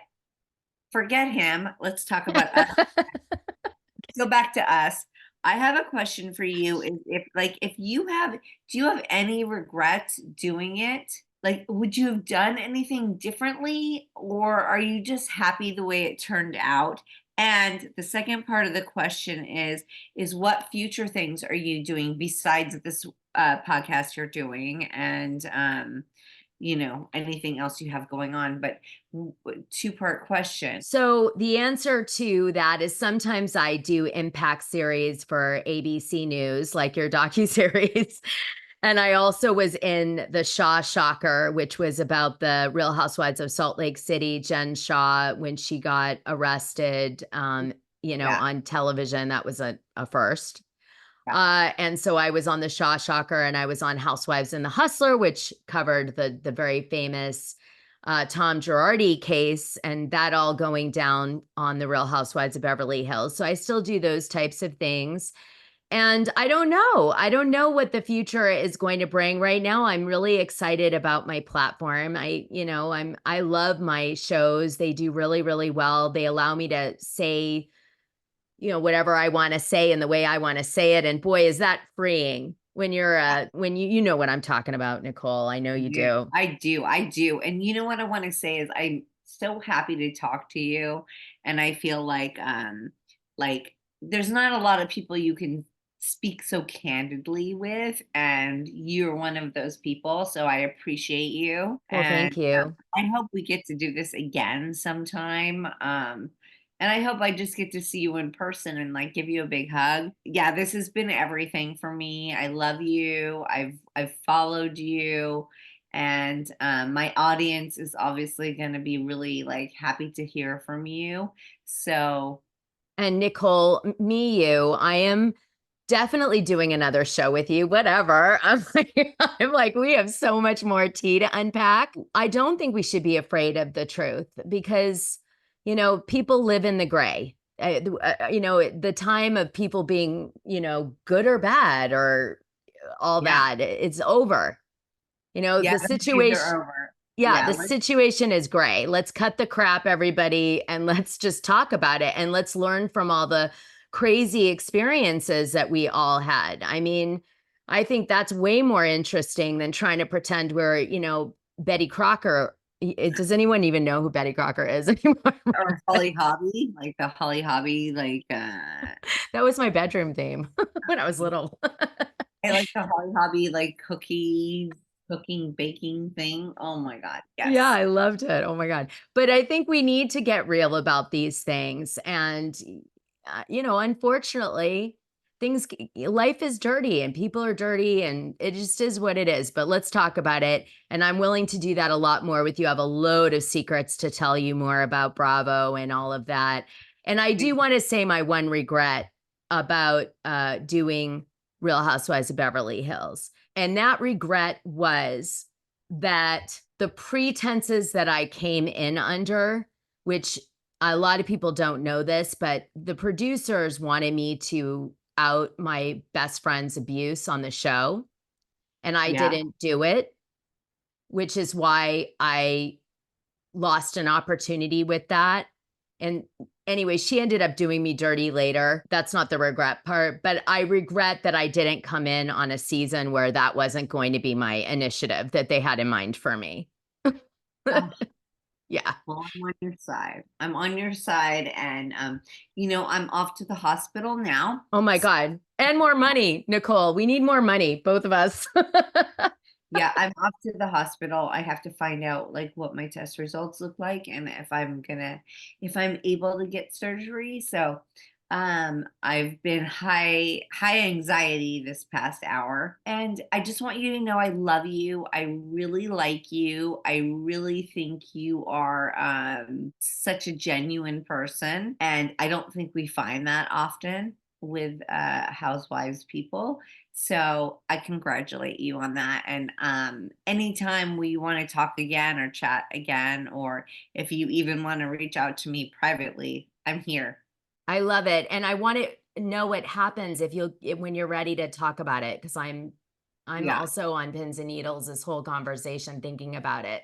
forget him. Let's talk about us. Go back to us. I have a question for you. If you have, do you have any regrets doing it? Like, would you have done anything differently, or are you just happy the way it turned out? And the second part of the question is what future things are you doing besides this podcast you're doing, and anything else you have going on? But two-part question. So the answer to that is sometimes I do impact series for ABC News, like your docuseries. And I also was in the Shaw Shocker, which was about the Real Housewives of Salt Lake City, Jen Shaw, when she got arrested, Yeah. on television. That was a first. Yeah. And so I was on the Shaw Shocker, and I was on Housewives and the Hustler, which covered the very famous Tom Girardi case, and that all going down on the Real Housewives of Beverly Hills. So I still do those types of things. And I don't know. I don't know what the future is going to bring. Right now, I'm really excited about my platform. I love my shows. They do really, really well. They allow me to say, whatever I want to say in the way I want to say it. And boy, is that freeing when when you know what I'm talking about, Nicole. I know you do. I do. And you know what I want to say is I'm so happy to talk to you. And I feel like there's not a lot of people you can speak so candidly with, and you're one of those people. So I appreciate you. Well, And thank you. I hope we get to do this again sometime. And I hope I just get to see you in person and like give you a big hug. Yeah, this has been everything for me. I love you. I've followed you, and my audience is obviously going to be really like happy to hear from you. So, And Nicole, I am definitely doing another show with you, whatever. I'm like, we have so much more tea to unpack. I don't think we should be afraid of the truth because, people live in the gray. The time of people being, good or bad or all yeah, that, it's over. yeah, The the days situation. are over. Yeah, Yeah, the situation is gray. Let's cut the crap, everybody, and let's just talk about it. And let's learn from all the crazy experiences that we all had. I mean, I think that's way more interesting than trying to pretend we're, Betty Crocker. Does anyone even know who Betty Crocker is anymore? or Holly Hobby, like the Holly Hobby, like That was my bedroom theme when I was little. I like the Holly Hobby, like cooking, baking thing. Oh my God. Yeah, Yes. I loved it. Oh my God. But I think we need to get real about these things. And, unfortunately, life is dirty and people are dirty and it just is what it is. But let's talk about it. And I'm willing to do that a lot more with you. I have a load of secrets to tell you more about Bravo and all of that. And I do want to say my one regret about doing Real Housewives of Beverly Hills. And that regret was that the pretenses that I came in under, which a lot of people don't know this, but the producers wanted me to out my best friend's abuse on the show, and I Yeah. didn't do it, which is why I lost an opportunity with that. And anyway, she ended up doing me dirty later. That's not the regret part, but I regret that I didn't come in on a season where that wasn't going to be my initiative that they had in mind for me. Oh, Yeah. well, I'm on your side. I'm on your side, and I'm off to the hospital now. Oh my God. And more money, Nicole. We need more money, both of us. Yeah, I'm off to the hospital. I have to find out like what my test results look like and if I'm able to get surgery. So I've been high anxiety this past hour, and I just want you to know I love you. I really like you. I really think you are such a genuine person, and I don't think we find that often with housewives people. So I congratulate you on that. And anytime we want to talk again or chat again, or if you even want to reach out to me privately, I'm here. I love it. And I want to know what happens when you're ready to talk about it. Cause I'm Yeah. also on pins and needles this whole conversation, thinking about it.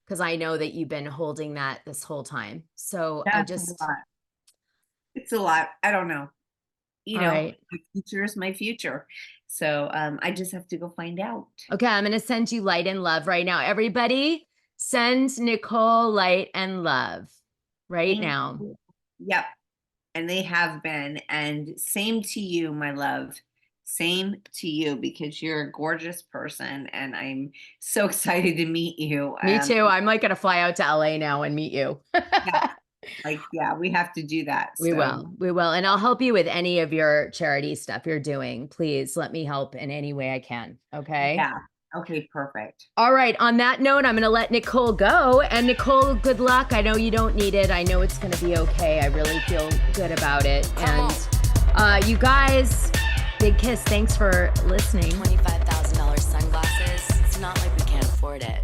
Cause I know that you've been holding that this whole time. So That's a lot. It's a lot. I don't know. You all know, right. my future is my future. So I just have to go find out. Okay. I'm going to send you light and love right now. Everybody send Nicole light and love right Thank now. you. Yep. And they have been. And same to you, my love. Same to you, because you're a gorgeous person and I'm so excited to meet you. Me too. I'm like going to fly out to LA now and meet you. Yeah, we have to do that. We will. And I'll help you with any of your charity stuff you're doing. Please let me help in any way I can. Okay. Yeah. Okay, perfect. All right. On that note, I'm going to let Nicole go. And Nicole, good luck. I know you don't need it. I know it's going to be okay. I really feel good about it. And you guys, big kiss. Thanks for listening. $25,000 sunglasses. It's not like we can't afford it.